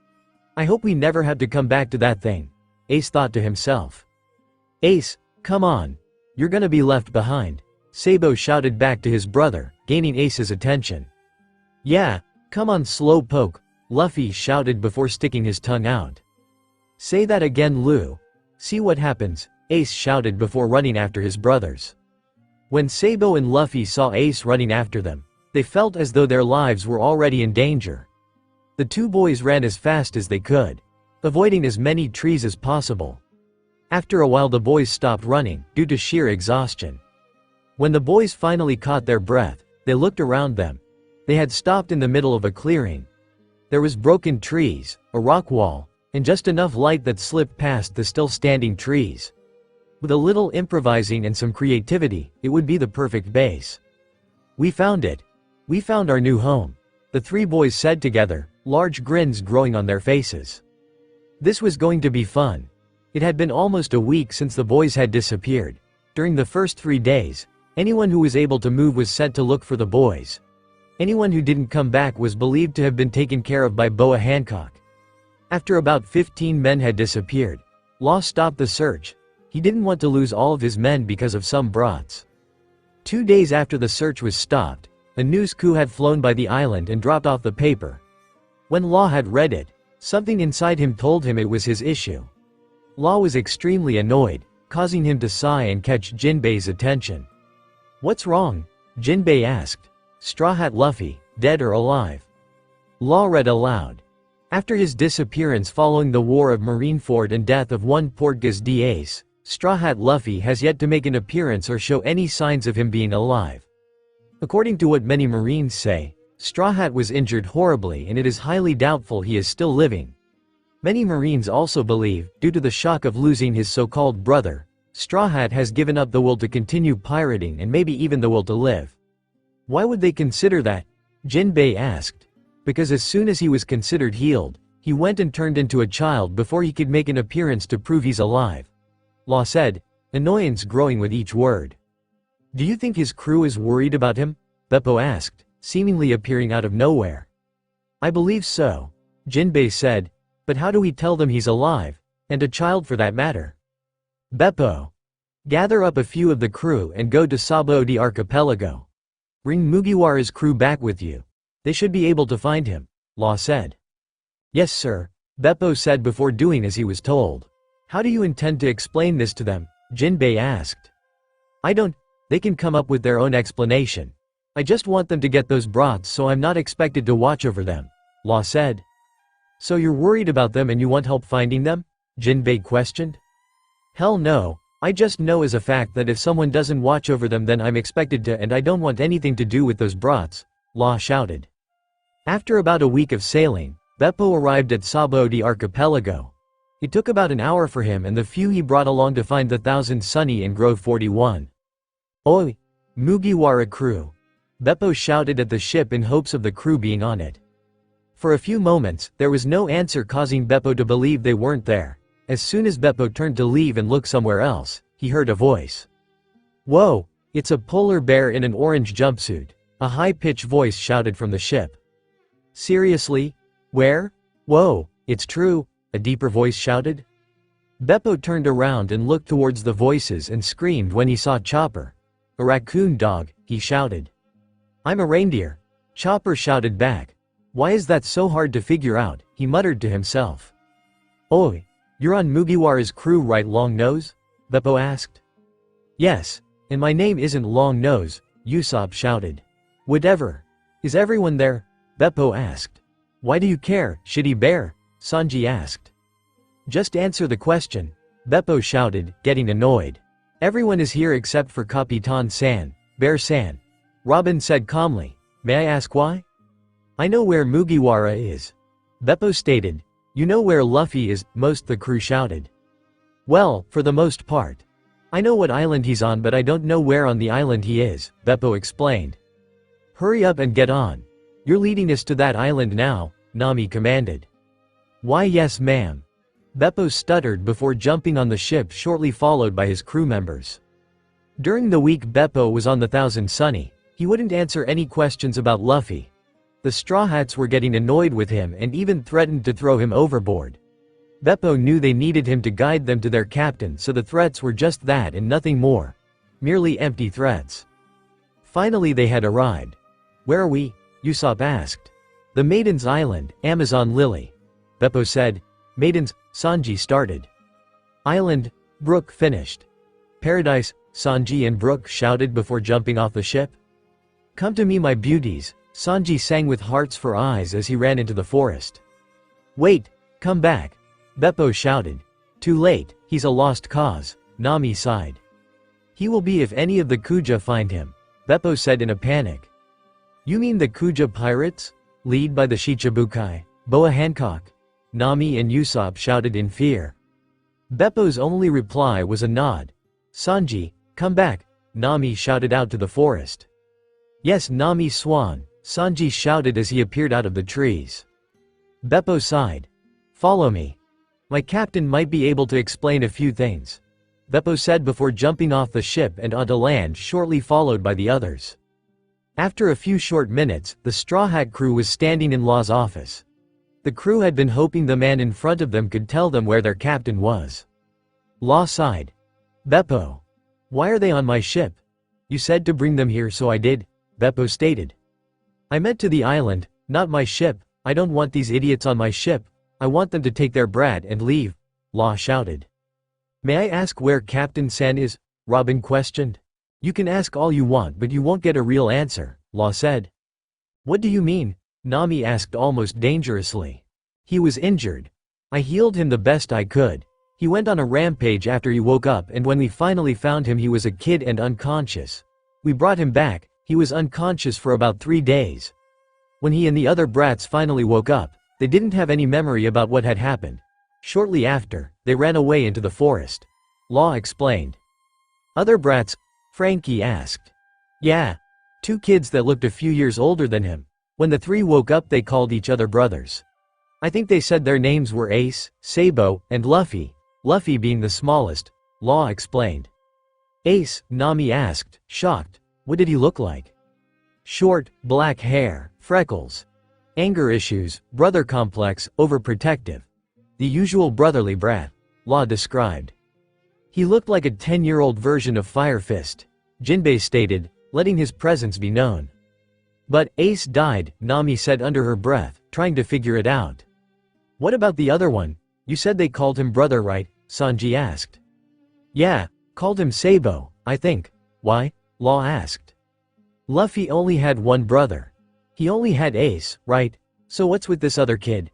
I hope we never have to come back to that thing, Ace thought to himself. Ace, come on. You're gonna be left behind, Sabo shouted back to his brother, gaining Ace's attention. Yeah, come on slowpoke, Luffy shouted before sticking his tongue out. Say that again Lu. See what happens, Ace shouted before running after his brothers. When Sabo and Luffy saw Ace running after them, they felt as though their lives were already in danger. The two boys ran as fast as they could, avoiding as many trees as possible. After a while the boys stopped running, due to sheer exhaustion. When the boys finally caught their breath, they looked around them. They had stopped in the middle of a clearing. There was broken trees, a rock wall, and just enough light that slipped past the still standing trees. With a little improvising and some creativity, it would be the perfect base. We found it. We found our new home, the three boys said together, large grins growing on their faces. This was going to be fun. It had been almost a week since the boys had disappeared. During the first 3 days, anyone who was able to move was sent to look for the boys. Anyone who didn't come back was believed to have been taken care of by Boa Hancock. After about 15 men had disappeared, Law stopped the search. He didn't want to lose all of his men because of some brats. 2 days after the search was stopped, a news coup had flown by the island and dropped off the paper. When Law had read it, something inside him told him it was his issue. Law was extremely annoyed, causing him to sigh and catch Jinbei's attention. What's wrong? Jinbei asked. Straw Hat Luffy, dead or alive? Law read aloud. After his disappearance following the War of Marineford and death of one Portgas d'Ace, Straw Hat Luffy has yet to make an appearance or show any signs of him being alive. According to what many Marines say, Straw Hat was injured horribly and it is highly doubtful he is still living. Many Marines also believe, due to the shock of losing his so-called brother, Straw Hat has given up the will to continue pirating and maybe even the will to live. Why would they consider that? Jinbei asked. Because as soon as he was considered healed, he went and turned into a child before he could make an appearance to prove he's alive. Law said, annoyance growing with each word. Do you think his crew is worried about him? Beppo asked, seemingly appearing out of nowhere. I believe so, Jinbei said, but how do we tell them he's alive, and a child for that matter? Beppo. Gather up a few of the crew and go to Sabo de Archipelago. Bring Mugiwara's crew back with you. They should be able to find him, Law said. Yes sir, Beppo said before doing as he was told. How do you intend to explain this to them? Jinbei asked. I don't, they can come up with their own explanation. I just want them to get those broths so I'm not expected to watch over them, Law said. So you're worried about them and you want help finding them? Jinbei questioned. Hell no, I just know as a fact that if someone doesn't watch over them then I'm expected to and I don't want anything to do with those broths, Law shouted. After about a week of sailing, Beppo arrived at Sabo de Archipelago. It took about an hour for him and the few he brought along to find the Thousand Sunny in Grove 41. Oi! Mugiwara crew! Beppo shouted at the ship in hopes of the crew being on it. For a few moments, there was no answer causing Beppo to believe they weren't there. As soon as Beppo turned to leave and look somewhere else, he heard a voice. Whoa! It's a polar bear in an orange jumpsuit, a high-pitched voice shouted from the ship. Seriously? Where? Whoa, it's true, a deeper voice shouted. Beppo turned around and looked towards the voices and screamed when he saw Chopper. A raccoon dog, he shouted. I'm a reindeer. Chopper shouted back. Why is that so hard to figure out, he muttered to himself. Oi, you're on Mugiwara's crew right Long Nose? Beppo asked. Yes, and my name isn't Long Nose, Usopp shouted. Whatever. Is everyone there? Beppo asked. Why do you care, shitty bear? Sanji asked. Just answer the question, Beppo shouted, getting annoyed. Everyone is here except for Capitan-san, Bear-san. Robin said calmly. May I ask why? I know where Mugiwara is. Beppo stated. You know where Luffy is, most the crew shouted. Well, for the most part. I know what island he's on but I don't know where on the island he is, Beppo explained. Hurry up and get on. You're leading us to that island now, Nami commanded. Why yes ma'am. Beppo stuttered before jumping on the ship shortly followed by his crew members. During the week Beppo was on the Thousand Sunny, he wouldn't answer any questions about Luffy. The Straw Hats were getting annoyed with him and even threatened to throw him overboard. Beppo knew they needed him to guide them to their captain so the threats were just that and nothing more. Merely empty threats. Finally they had arrived. Where are we? Usopp asked. The Maiden's Island, Amazon Lily. Beppo said. Maidens, Sanji started. Island, Brook finished. Paradise, Sanji and Brook shouted before jumping off the ship. Come to me my beauties, Sanji sang with hearts for eyes as he ran into the forest. Wait, come back. Beppo shouted. Too late, he's a lost cause, Nami sighed. He will be if any of the Kuja find him, Beppo said in a panic. You mean the Kuja pirates? Lead by the Shichibukai, Boa Hancock. Nami and Usopp shouted in fear. Beppo's only reply was a nod. Sanji, come back, Nami shouted out to the forest. Yes Nami Swan, Sanji shouted as he appeared out of the trees. Beppo sighed. Follow me. My captain might be able to explain a few things, Beppo said before jumping off the ship and onto land shortly followed by the others. After a few short minutes, the Straw Hat crew was standing in Law's office. The crew had been hoping the man in front of them could tell them where their captain was. Law sighed. Beppo. Why are they on my ship? You said to bring them here so I did, Beppo stated. I meant to the island, not my ship. I don't want these idiots on my ship. I want them to take their brat and leave, Law shouted. May I ask where Captain San is? Robin questioned. You can ask all you want but you won't get a real answer, Law said. What do you mean? Nami asked almost dangerously. He was injured. I healed him the best I could. He went on a rampage after he woke up, and when we finally found him he was a kid and unconscious. We brought him back. He was unconscious for about 3 days. When he and the other brats finally woke up, they didn't have any memory about what had happened. Shortly after, they ran away into the forest. Law explained. Other brats? Frankie asked. Yeah. 2 kids that looked a few years older than him. When the 3 woke up they called each other brothers. I think they said their names were Ace, Sabo, and Luffy. Luffy being the smallest, Law explained. Ace, Nami asked, shocked. What did he look like? Short, black hair, freckles. Anger issues, brother complex, overprotective. The usual brotherly brat, Law described. He looked like a 10-year-old version of Fire Fist, Jinbei stated, letting his presence be known. But Ace died, Nami said under her breath, trying to figure it out. What about the other one? You said they called him brother, right? Sanji asked. Yeah, called him Sabo, I think. Why? Law asked. Luffy only had one brother. He only had Ace, right? So what's with this other kid?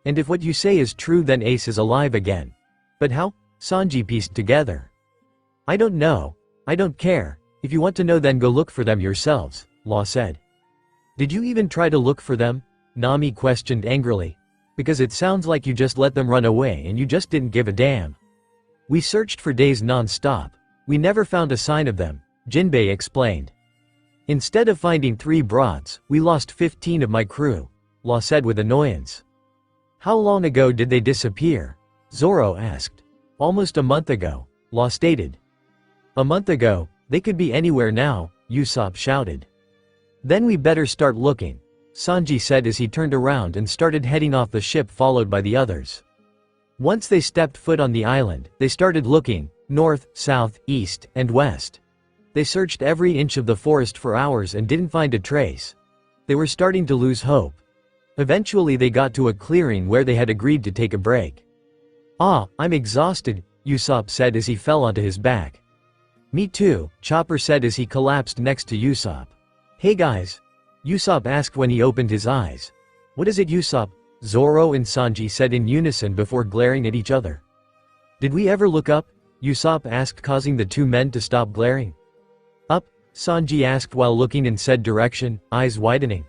And if what you say is true then Ace is alive again. But how? Sanji pieced together. I don't know. I don't care. If you want to know then go look for them yourselves, Law said. Did you even try to look for them? Nami questioned angrily. Because it sounds like you just let them run away and you just didn't give a damn. We searched for days non-stop. We never found a sign of them, Jinbei explained. Instead of finding 3 brats, we lost 15 of my crew, Law said with annoyance. How long ago did they disappear? Zoro asked. Almost a month ago, Law stated. A month ago? They could be anywhere now, Usopp shouted. Then we better start looking, Sanji said as he turned around and started heading off the ship followed by the others. Once they stepped foot on the island, they started looking, north, south, east, and west. They searched every inch of the forest for hours and didn't find a trace. They were starting to lose hope. Eventually they got to a clearing where they had agreed to take a break. Ah, I'm exhausted, Usopp said as he fell onto his back. Me too, Chopper said as he collapsed next to Usopp. Hey guys. Usopp asked when he opened his eyes. What is it, Usopp? Zoro and Sanji said in unison before glaring at each other. Did we ever look up? Usopp asked, causing the 2 men to stop glaring. Up? Sanji asked while looking in said direction, eyes widening.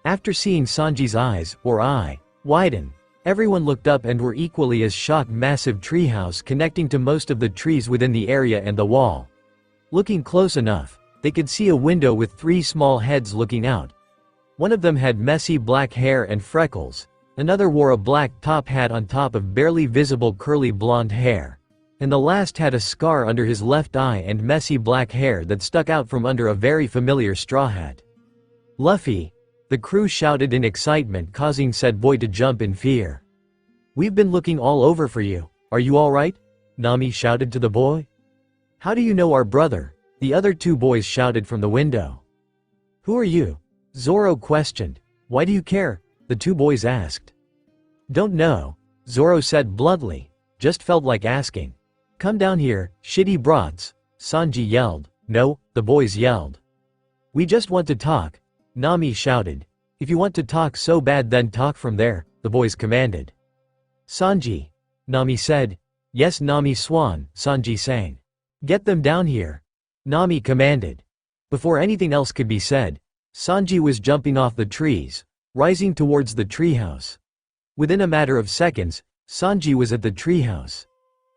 After seeing Sanji's eyes, or eye, widen, everyone looked up and were equally as shocked. Massive treehouse connecting to most of the trees within the area and the wall. Looking close enough, they could see a window with 3 small heads looking out. One of them had messy black hair and freckles, another wore a black top hat on top of barely visible curly blonde hair, and the last had a scar under his left eye and messy black hair that stuck out from under a very familiar straw hat. Luffy! The crew shouted in excitement, causing said boy to jump in fear. We've been looking all over for you. Are you alright? Nami shouted to the boy. How do you know our brother? The other 2 boys shouted from the window. Who are you? Zoro questioned. Why do you care? The 2 boys asked. Don't know, Zoro said bluntly. Just felt like asking. Come down here, shitty brats, Sanji yelled. No, the boys yelled. We just want to talk, Nami shouted. If you want to talk so bad then talk from there, the boys commanded. Sanji, Nami said. Yes, Nami Swan, Sanji sang. Get them down here, Nami commanded. Before anything else could be said, Sanji was jumping off the trees, rising towards the treehouse. Within a matter of seconds, Sanji was at the treehouse.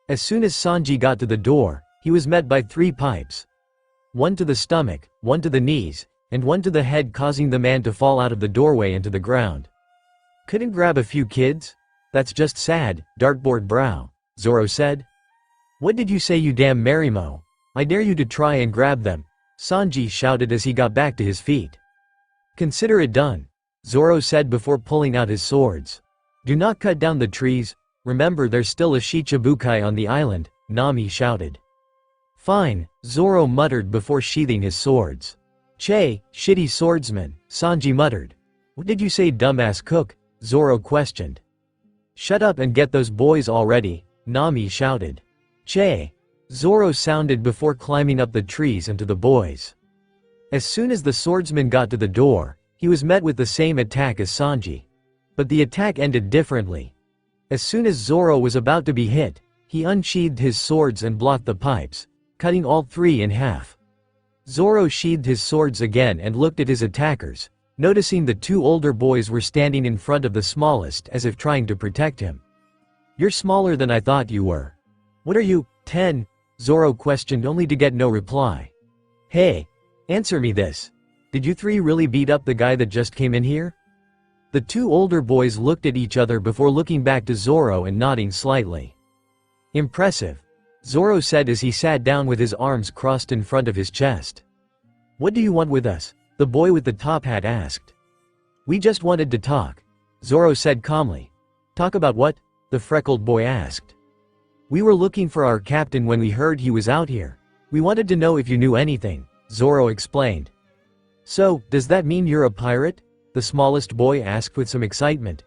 As soon as Sanji got to the door, he was met by 3 pipes. One to the stomach, one to the knees, and one to the head, causing the man to fall out of the doorway into the ground. Couldn't grab a few kids? That's just sad, dartboard brow, Zoro said. What did you say, you damn Marimo? I dare you to try and grab them, Sanji shouted as he got back to his feet. Consider it done, Zoro said before pulling out his swords. Do not cut down the trees, remember there's still a Shichibukai on the island, Nami shouted. Fine, Zoro muttered before sheathing his swords. Che, shitty swordsman, Sanji muttered. What did you say, dumbass cook? Zoro questioned. Shut up and get those boys already, Nami shouted. Che. Zoro sounded before climbing up the trees and to the boys. As soon as the swordsman got to the door, he was met with the same attack as Sanji. But the attack ended differently. As soon as Zoro was about to be hit, he unsheathed his swords and blocked the pipes, cutting all three in half. Zoro sheathed his swords again and looked at his attackers, noticing the two older boys were standing in front of the smallest as if trying to protect him. "You're smaller than I thought you were. What are you, 10? Zoro questioned only to get no reply. "Hey, answer me this. Did you three really beat up the guy that just came in here?" The two older boys looked at each other before looking back to Zoro and nodding slightly. "Impressive," Zoro said as he sat down with his arms crossed in front of his chest. "What do you want with us?" the boy with the top hat asked. "We just wanted to talk," Zoro said calmly. "Talk about what?" the freckled boy asked. "We were looking for our captain when we heard he was out here. We wanted to know if you knew anything," Zoro explained. "So, does that mean you're a pirate?" the smallest boy asked with some excitement.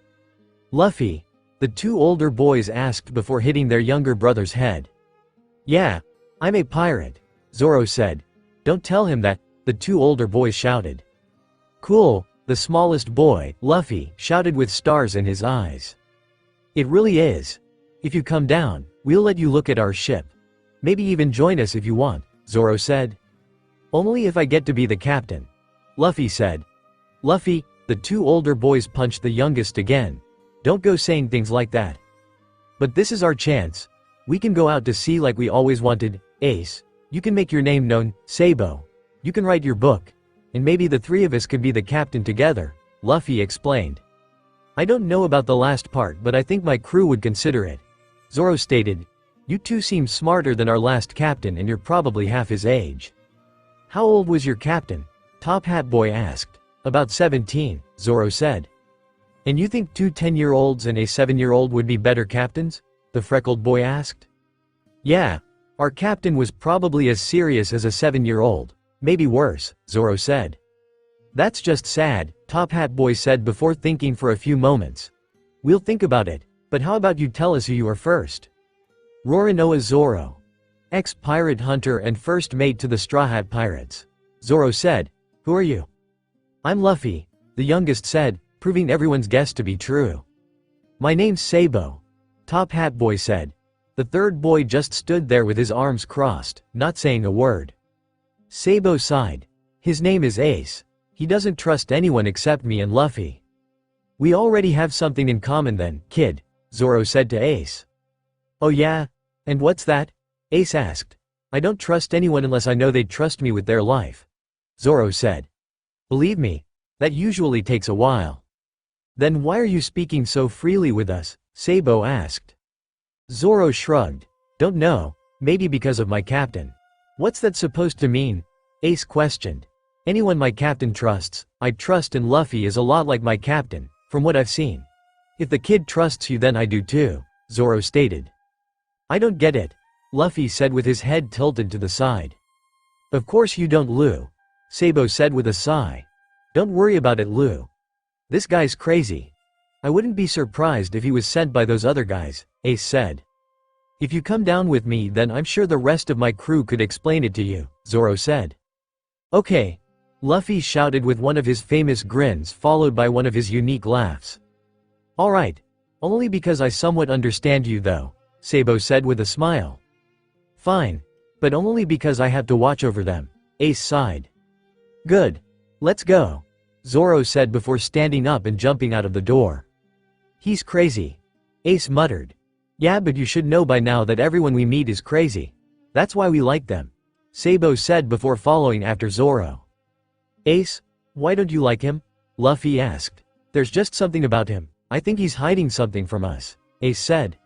"Luffy," the two older boys asked before hitting their younger brother's head. "Yeah, I'm a pirate," Zoro said. "Don't tell him that," the two older boys shouted. "Cool," the smallest boy, Luffy, shouted with stars in his eyes. "It really is. If you come down, we'll let you look at our ship. Maybe even join us if you want," Zoro said. "Only if I get to be the captain," Luffy said. "Luffy," the two older boys punched the youngest again. "Don't go saying things like that. But this is our chance. We can go out to sea like we always wanted. Ace, you can make your name known. Sabo, you can write your book. And maybe the three of us could be the captain together," Luffy explained. "I don't know about the last part, but I think my crew would consider it," Zoro stated. "You two seem smarter than our last captain and you're probably half his age." "How old was your captain?" Top Hat Boy asked. "About 17, Zoro said. "And you think two 10-year-olds and a 7-year-old would be better captains?" the freckled boy asked. "Yeah, our captain was probably as serious as a 7-year-old, maybe worse," Zoro said. "That's just sad," Top Hat Boy said before thinking for a few moments. "We'll think about it, but how about you tell us who you are first?" "Roronoa Zoro, ex-pirate hunter and first mate to the Straw Hat Pirates," Zoro said. "Who are you?" "I'm Luffy," the youngest said, proving everyone's guess to be true. "My name's Sabo," Top Hat Boy said. The third boy just stood there with his arms crossed, not saying a word. Sabo sighed. "His name is Ace. He doesn't trust anyone except me and Luffy." "We already have something in common then, kid," Zoro said to Ace. "Oh yeah? And what's that?" Ace asked. "I don't trust anyone unless I know they'd trust me with their life," Zoro said. "Believe me, that usually takes a while." "Then why are you speaking so freely with us?" Sabo asked. Zoro shrugged. "Don't know, maybe because of my captain." "What's that supposed to mean?" Ace questioned. "Anyone my captain trusts, I trust, and Luffy is a lot like my captain, from what I've seen. If the kid trusts you then I do too," Zoro stated. "I don't get it," Luffy said with his head tilted to the side. "Of course you don't, Lou," Sabo said with a sigh. "Don't worry about it, Lou. This guy's crazy. I wouldn't be surprised if he was sent by those other guys," Ace said. "If you come down with me then I'm sure the rest of my crew could explain it to you," Zoro said. "Okay," Luffy shouted with one of his famous grins followed by one of his unique laughs. "Alright. Only because I somewhat understand you though," Sabo said with a smile. "Fine. But only because I have to watch over them," Ace sighed. "Good. Let's go," Zoro said before standing up and jumping out of the door. "He's crazy," Ace muttered. "Yeah, but you should know by now that everyone we meet is crazy. That's why we like them," Sabo said before following after Zoro. "Ace, why don't you like him?" Luffy asked. "There's just something about him. I think he's hiding something from us," Ace said.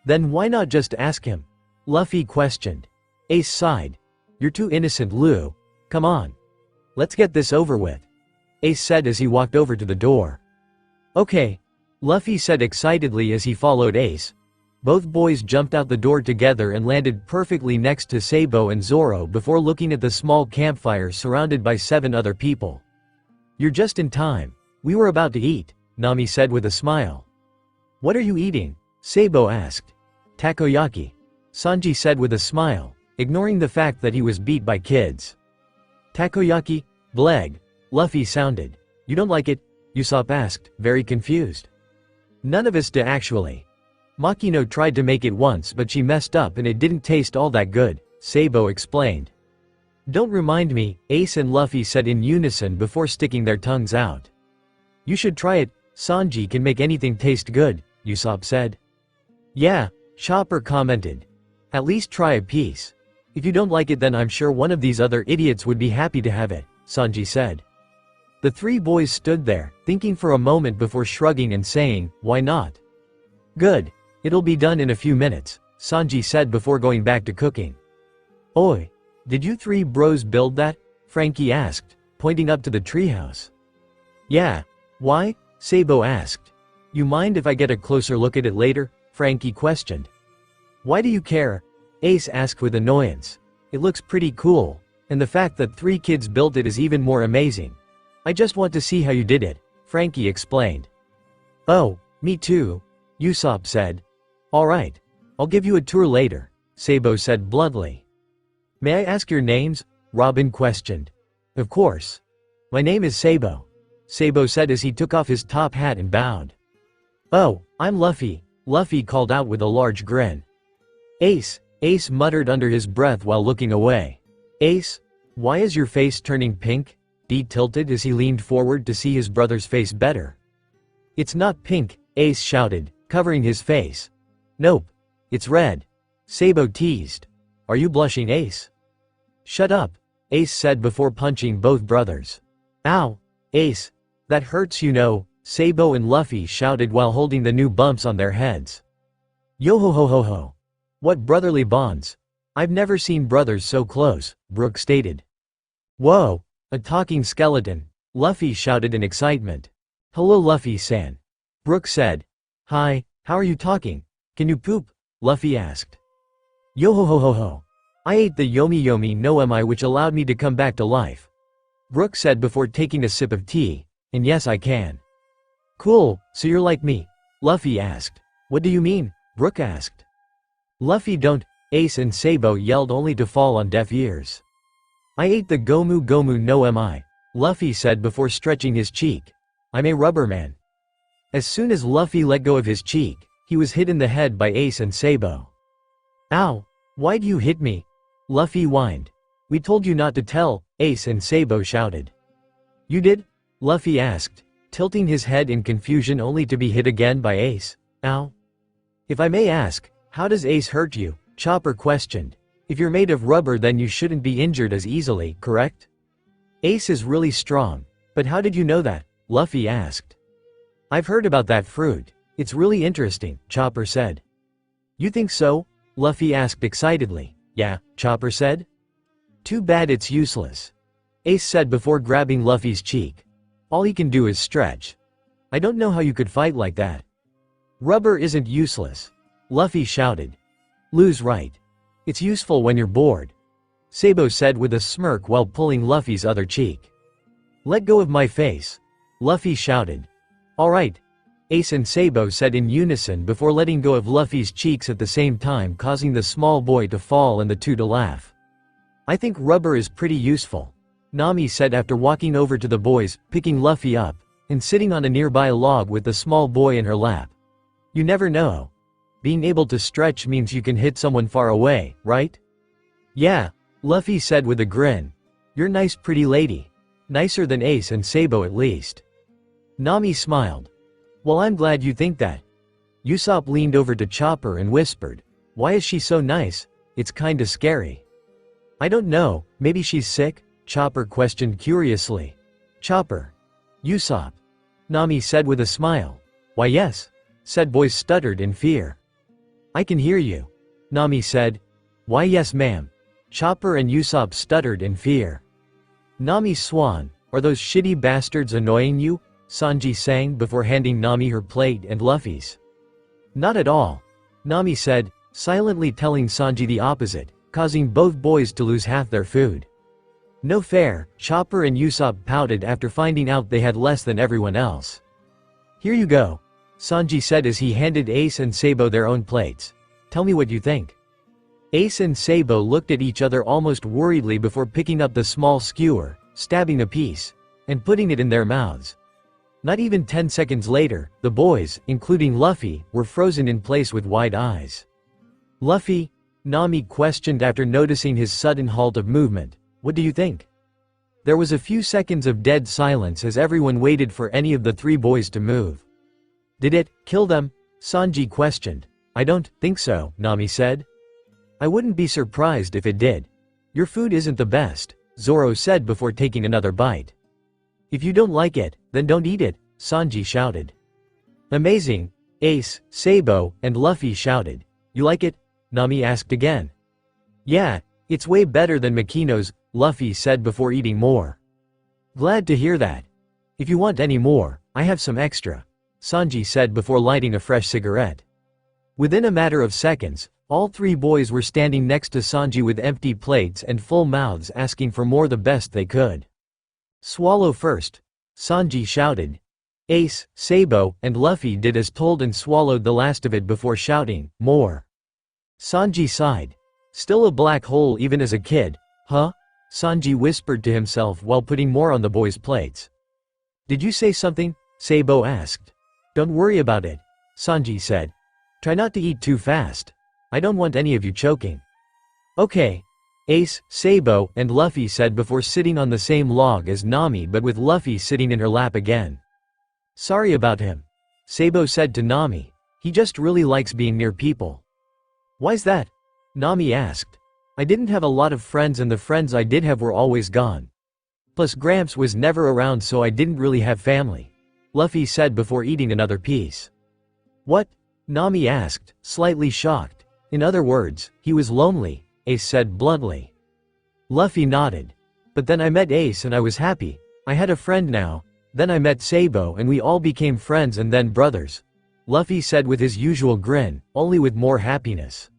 "Then why not just ask him?" Luffy questioned. Ace sighed. "You're too innocent, Lou. Come on. Let's get this over with," Ace said as he walked over to the door. "Okay," Luffy said excitedly as he followed Ace. Both boys jumped out the door together and landed perfectly next to Sabo and Zoro before looking at the small campfire surrounded by 7 other people. "You're just in time. We were about to eat," Nami said with a smile. "What are you eating?" Sabo asked. "Takoyaki," Sanji said with a smile, ignoring the fact that he was beat by kids. Takoyaki? Bleg. Luffy sounded. You don't like it? Usopp asked, very confused. None of us do actually. Makino tried to make it once but she messed up and it didn't taste all that good, Sabo explained. Don't remind me, Ace and Luffy said in unison before sticking their tongues out. You should try it, Sanji can make anything taste good, Usopp said. Yeah, Chopper commented. At least try a piece. If you don't like it then I'm sure one of these other idiots would be happy to have it, Sanji said. The three boys stood there, thinking for a moment before shrugging and saying, why not? Good. It'll be done in a few minutes, Sanji said before going back to cooking. Oi. Did you three bros build that? Frankie asked, pointing up to the treehouse. Yeah. Why? Sabo asked. You mind if I get a closer look at it later? Frankie questioned. Why do you care? Ace asked with annoyance. It looks pretty cool, and the fact that 3 kids built it is even more amazing. I just want to see how you did it, Frankie explained. Oh, me too, Usopp said. Alright. I'll give you a tour later, Sabo said bluntly. May I ask your names? Robin questioned. Of course. My name is Sabo, Sabo said as he took off his top hat and bowed. Oh, I'm Luffy, Luffy called out with a large grin. Ace, Ace muttered under his breath while looking away. Ace? Why is your face turning pink? D tilted as he leaned forward to see his brother's face better. It's not pink, Ace shouted, covering his face. Nope. It's red. Sabo teased. Are you blushing, Ace? Shut up, Ace said before punching both brothers. Ow, Ace. That hurts you know, Sabo and Luffy shouted while holding the new bumps on their heads. Yo ho ho ho ho. What brotherly bonds. I've never seen brothers so close, Brook stated. Whoa. A talking skeleton, Luffy shouted in excitement. Hello Luffy-san. Brook said. Hi, how are you talking? Can you poop? Luffy asked. Yo ho ho ho ho. I ate the yomi yomi no emi which allowed me to come back to life. Brook said before taking a sip of tea, and yes I can. Cool, so you're like me? Luffy asked. What do you mean? Brook asked. Luffy don't, Ace and Sabo yelled only to fall on deaf ears. I ate the Gomu Gomu no emi, Luffy said before stretching his cheek. I'm a rubber man. As soon as Luffy let go of his cheek, he was hit in the head by Ace and Sabo. Ow! Why'd you hit me? Luffy whined. We told you not to tell, Ace and Sabo shouted. You did? Luffy asked, tilting his head in confusion only to be hit again by Ace. Ow! If I may ask, how does Ace hurt you? Chopper questioned. If you're made of rubber then you shouldn't be injured as easily, correct? Ace is really strong. But how did you know that? Luffy asked. I've heard about that fruit. It's really interesting, Chopper said. You think so? Luffy asked excitedly. Yeah, Chopper said. Too bad it's useless. Ace said before grabbing Luffy's cheek. All he can do is stretch. I don't know how you could fight like that. Rubber isn't useless. Luffy shouted. Lou's right. It's useful when you're bored. Sabo said with a smirk while pulling Luffy's other cheek. Let go of my face. Luffy shouted. Alright. Ace and Sabo said in unison before letting go of Luffy's cheeks at the same time causing the small boy to fall and the two to laugh. I think rubber is pretty useful, Nami said after walking over to the boys, picking Luffy up, and sitting on a nearby log with the small boy in her lap. You never know. Being able to stretch means you can hit someone far away, right? Yeah, Luffy said with a grin. You're nice pretty lady. Nicer than Ace and Sabo at least. Nami smiled. Well I'm glad you think that. Usopp leaned over to Chopper and whispered. Why is she so nice? It's kinda scary. I don't know, maybe she's sick? Chopper questioned curiously. Chopper. Usopp. Nami said with a smile. Why yes, said boys stuttered in fear. I can hear you. Nami said. Why yes ma'am. Chopper and Usopp stuttered in fear. Nami Swan, are those shitty bastards annoying you? Sanji sang before handing Nami her plate and Luffy's. Not at all. Nami said, silently telling Sanji the opposite, causing both boys to lose half their food. No fair, Chopper and Usopp pouted after finding out they had less than everyone else. Here you go. Sanji said as he handed Ace and Sabo their own plates. Tell me what you think. Ace and Sabo looked at each other almost worriedly before picking up the small skewer, stabbing a piece, and putting it in their mouths. Not even 10 seconds later, the boys, including Luffy, were frozen in place with wide eyes. "Luffy?" Nami questioned after noticing his sudden halt of movement. "What do you think?" There was a few seconds of dead silence as everyone waited for any of the three boys to move. "Did it kill them?" Sanji questioned. "I don't think so," Nami said. "I wouldn't be surprised if it did. Your food isn't the best," Zoro said before taking another bite. "If you don't like it, then don't eat it," Sanji shouted. "Amazing," Ace, Sabo, and Luffy shouted. "You like it?" Nami asked again. "Yeah, it's way better than Makino's," Luffy said before eating more. "Glad to hear that. If you want any more, I have some extra," Sanji said before lighting a fresh cigarette. Within a matter of seconds, all three boys were standing next to Sanji with empty plates and full mouths asking for more the best they could. "Swallow first," Sanji shouted. Ace, Sabo, and Luffy did as told and swallowed the last of it before shouting, "More." Sanji sighed. "Still a black hole even as a kid, huh?" Sanji whispered to himself while putting more on the boys' plates. "Did you say something?" Sabo asked. "Don't worry about it," Sanji said. "Try not to eat too fast. I don't want any of you choking." "Okay," Ace, Sabo, and Luffy said before sitting on the same log as Nami but with Luffy sitting in her lap again. "Sorry about him," Sabo said to Nami. "He just really likes being near people." "Why's that?" Nami asked. "I didn't have a lot of friends and the friends I did have were always gone. Plus Gramps was never around so I didn't really have family," Luffy said before eating another piece. "What?" Nami asked, slightly shocked. "In other words, he was lonely," Ace said bluntly. Luffy nodded. "But then I met Ace and I was happy. I had a friend now. Then I met Sabo and we all became friends and then brothers," Luffy said with his usual grin, only with more happiness.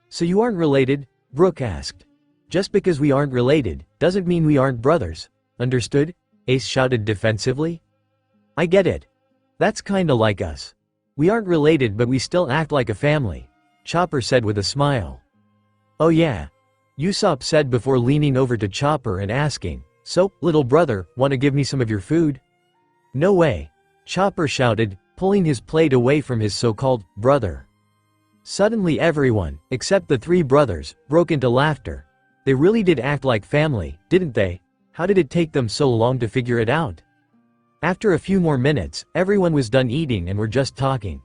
"So you aren't related?" Brook asked. "Just because we aren't related, doesn't mean we aren't brothers. Understood?" Ace shouted defensively. "I get it. That's kinda like us. We aren't related but we still act like a family," Chopper said with a smile. "Oh yeah," Usopp said before leaning over to Chopper and asking, "So, little brother, wanna give me some of your food?" "No way," Chopper shouted, pulling his plate away from his so-called brother. Suddenly everyone, except the three brothers, broke into laughter. They really did act like family, didn't they? How did it take them so long to figure it out? After a few more minutes, everyone was done eating and were just talking.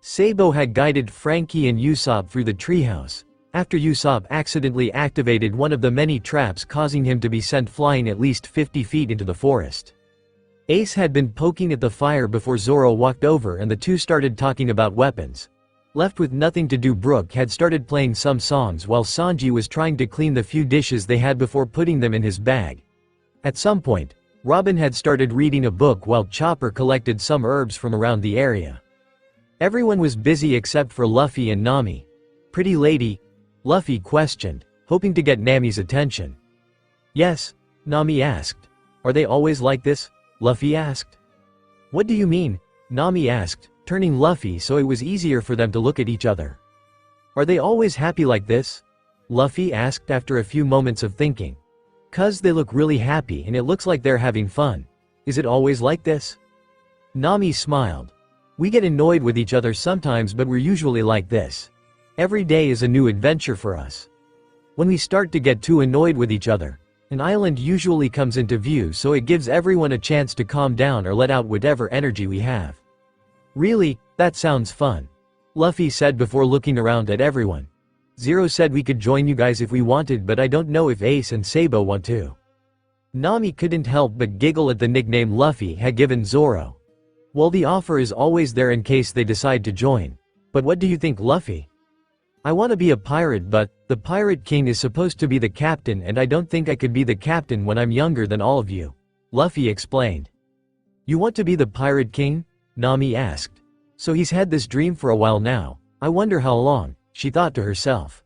Sabo had guided Frankie and Usopp through the treehouse, after Usopp accidentally activated one of the many traps causing him to be sent flying at least 50 feet into the forest. Ace had been poking at the fire before Zoro walked over and the two started talking about weapons. Left with nothing to do, Brook had started playing some songs while Sanji was trying to clean the few dishes they had before putting them in his bag. At some point, Robin had started reading a book while Chopper collected some herbs from around the area. Everyone was busy except for Luffy and Nami. "Pretty lady?" Luffy questioned, hoping to get Nami's attention. "Yes," Nami asked. "Are they always like this?" Luffy asked. "What do you mean?" Nami asked, turning Luffy so it was easier for them to look at each other. "Are they always happy like this?" Luffy asked after a few moments of thinking. "'Cause they look really happy and it looks like they're having fun. Is it always like this?" Nami smiled. "We get annoyed with each other sometimes but we're usually like this. Every day is a new adventure for us. When we start to get too annoyed with each other, an island usually comes into view so it gives everyone a chance to calm down or let out whatever energy we have." "Really? That sounds fun," Luffy said before looking around at everyone. "Zero said we could join you guys if we wanted but I don't know if Ace and Sabo want to." Nami couldn't help but giggle at the nickname Luffy had given Zoro. "Well, the offer is always there in case they decide to join. But what do you think, Luffy?" "I want to be a pirate but the Pirate King is supposed to be the captain and I don't think I could be the captain when I'm younger than all of you," Luffy explained. "You want to be the Pirate King?" Nami asked. "So he's had this dream for a while now. I wonder how long," she thought to herself.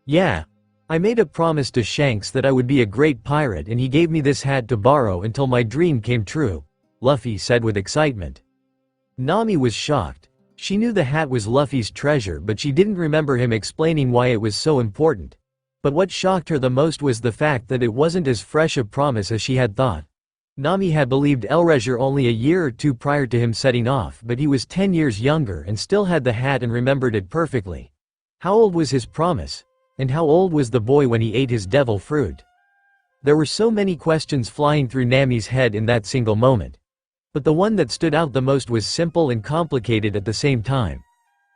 "Yeah. I made a promise to Shanks that I would be a great pirate and he gave me this hat to borrow until my dream came true," Luffy said with excitement. Nami was shocked. She knew the hat was Luffy's treasure, but she didn't remember him explaining why it was so important. But what shocked her the most was the fact that it wasn't as fresh a promise as she had thought. Nami had believed Elreger only a year or two prior to him setting off, but he was 10 years younger and still had the hat and remembered it perfectly. How old was his promise? And how old was the boy when he ate his devil fruit? There were so many questions flying through Nami's head in that single moment. But the one that stood out the most was simple and complicated at the same time.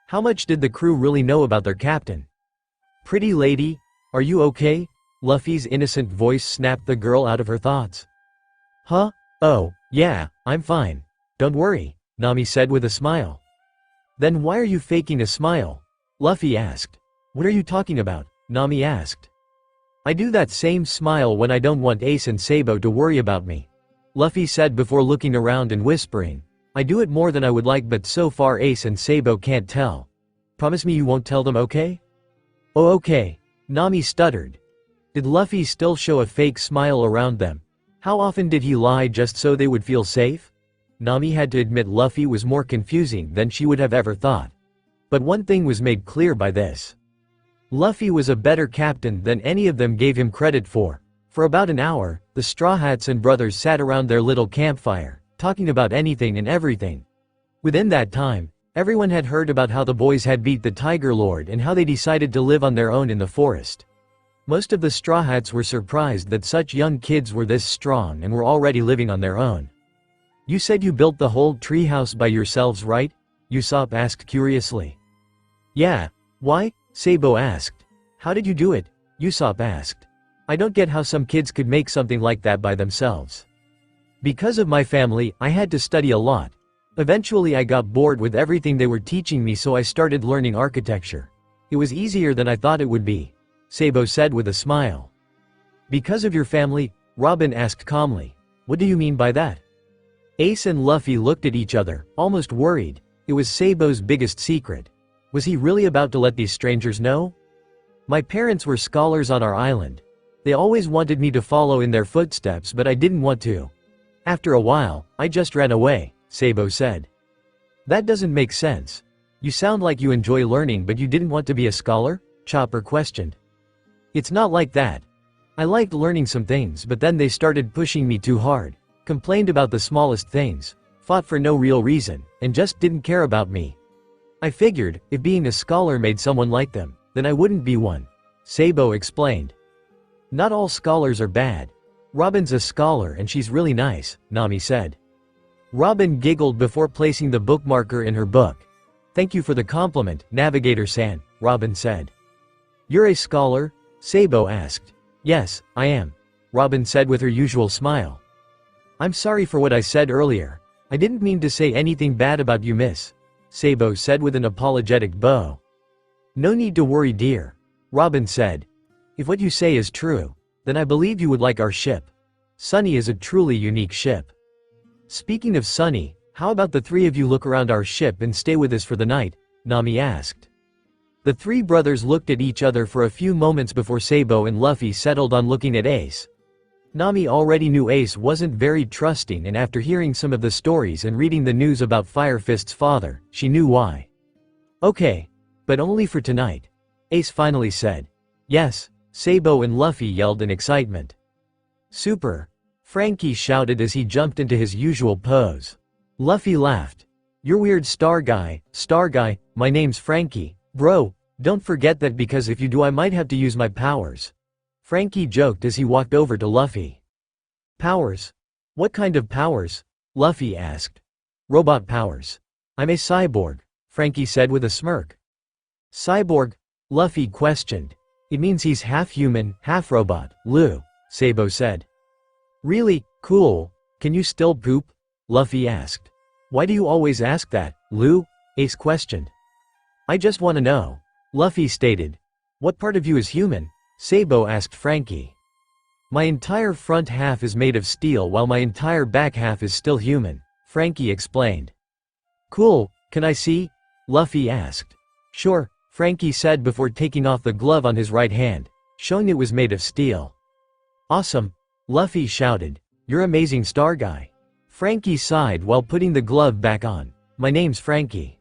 How much did the crew really know about their captain? "Pretty lady, are you okay?" Luffy's innocent voice snapped the girl out of her thoughts. "Huh? Oh, yeah, I'm fine. Don't worry," Nami said with a smile. "Then why are you faking a smile?" Luffy asked. "What are you talking about?" Nami asked. "I do that same smile when I don't want Ace and Sabo to worry about me," Luffy said before looking around and whispering. "I do it more than I would like, but so far Ace and Sabo can't tell. Promise me you won't tell them, okay?" "Oh, okay," Nami stuttered. Did Luffy still show a fake smile around them? How often did he lie just so they would feel safe? Nami had to admit Luffy was more confusing than she would have ever thought. But one thing was made clear by this. Luffy was a better captain than any of them gave him credit for. For about an hour, the Straw Hats and brothers sat around their little campfire, talking about anything and everything. Within that time, everyone had heard about how the boys had beat the Tiger Lord and how they decided to live on their own in the forest. Most of the Straw Hats were surprised that such young kids were this strong and were already living on their own. "You said you built the whole treehouse by yourselves, right?" Usopp asked curiously. "Yeah. Why?" Sabo asked. "How did you do it?" Usopp asked. "I don't get how some kids could make something like that by themselves." "Because of my family, I had to study a lot. Eventually I got bored with everything they were teaching me, so I started learning architecture. It was easier than I thought it would be," Sabo said with a smile. "Because of your family?" Robin asked calmly. "What do you mean by that?" Ace and Luffy looked at each other, almost worried. It was Sabo's biggest secret. Was he really about to let these strangers know? "My parents were scholars on our island. They always wanted me to follow in their footsteps, but I didn't want to. After a while, I just ran away," Sabo said. "That doesn't make sense. You sound like you enjoy learning, but you didn't want to be a scholar?" Chopper questioned. "It's not like that. I liked learning some things, but then they started pushing me too hard, complained about the smallest things, fought for no real reason, and just didn't care about me. I figured, if being a scholar made someone like them, then I wouldn't be one," Sabo explained. "Not all scholars are bad. Robin's a scholar and she's really nice," Nami said. Robin giggled before placing the bookmarker in her book. "Thank you for the compliment, Navigator-san," Robin said. "You're a scholar?" Sabo asked. "Yes, I am," Robin said with her usual smile. "I'm sorry for what I said earlier. I didn't mean to say anything bad about you, miss," Sabo said with an apologetic bow. "No need to worry, dear," Robin said. "If what you say is true, then I believe you would like our ship. Sunny is a truly unique ship. Speaking of Sunny, how about the three of you look around our ship and stay with us for the night?" Nami asked. The three brothers looked at each other for a few moments before Sabo and Luffy settled on looking at Ace. Nami already knew Ace wasn't very trusting, and after hearing some of the stories and reading the news about Fire Fist's father, she knew why. "Okay. But only for tonight," Ace finally said. "Yes," Sabo and Luffy yelled in excitement. "Super!" Frankie shouted as he jumped into his usual pose. Luffy laughed. "You're weird, Star Guy, my name's Frankie. Bro, don't forget that, because if you do I might have to use my powers," Frankie joked as he walked over to Luffy. "Powers? What kind of powers?" Luffy asked. "Robot powers. I'm a cyborg," Frankie said with a smirk. "Cyborg?" Luffy questioned. "It means he's half human, half robot, Lou," Sabo said. "Really? Cool. Can you still poop?" Luffy asked. "Why do you always ask that, Lou?" Ace questioned. "I just want to know," Luffy stated. "What part of you is human?" Sabo asked Frankie. "My entire front half is made of steel while my entire back half is still human," Frankie explained. "Cool, can I see?" Luffy asked. "Sure," Frankie said before taking off the glove on his right hand, showing it was made of steel. "Awesome," Luffy shouted. "You're amazing, Star Guy." Frankie sighed while putting the glove back on. "My name's Frankie."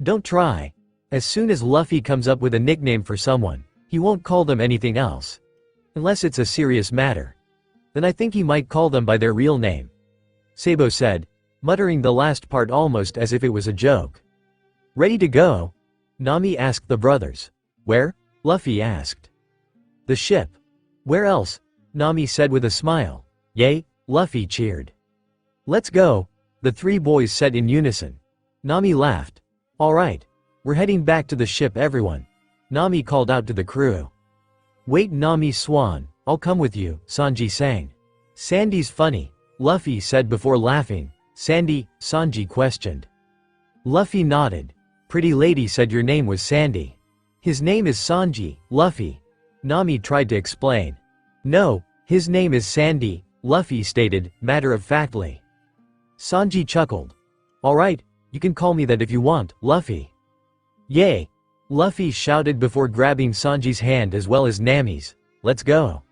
Don't try. As soon as Luffy comes up with a nickname for someone, he won't call them anything else. Unless it's a serious matter. Then I think he might call them by their real name. Sabo said, muttering the last part almost as if it was a joke. Ready to go? Nami asked the brothers. Where? Luffy asked. The ship. Where else? Nami said with a smile. Yay, Luffy cheered. Let's go, the three boys said in unison. Nami laughed. Alright. We're heading back to the ship everyone. Nami called out to the crew. Wait Nami Swan, I'll come with you, Sanji sang. Sandy's funny, Luffy said before laughing. Sandy, Sanji questioned. Luffy nodded. Pretty lady said your name was Sandy. His name is Sanji, Luffy. Nami tried to explain. No, his name is Sandy, Luffy stated, matter-of-factly. Sanji chuckled. Alright, you can call me that if you want, Luffy. Yay! Luffy shouted before grabbing Sanji's hand as well as Nami's. Let's go.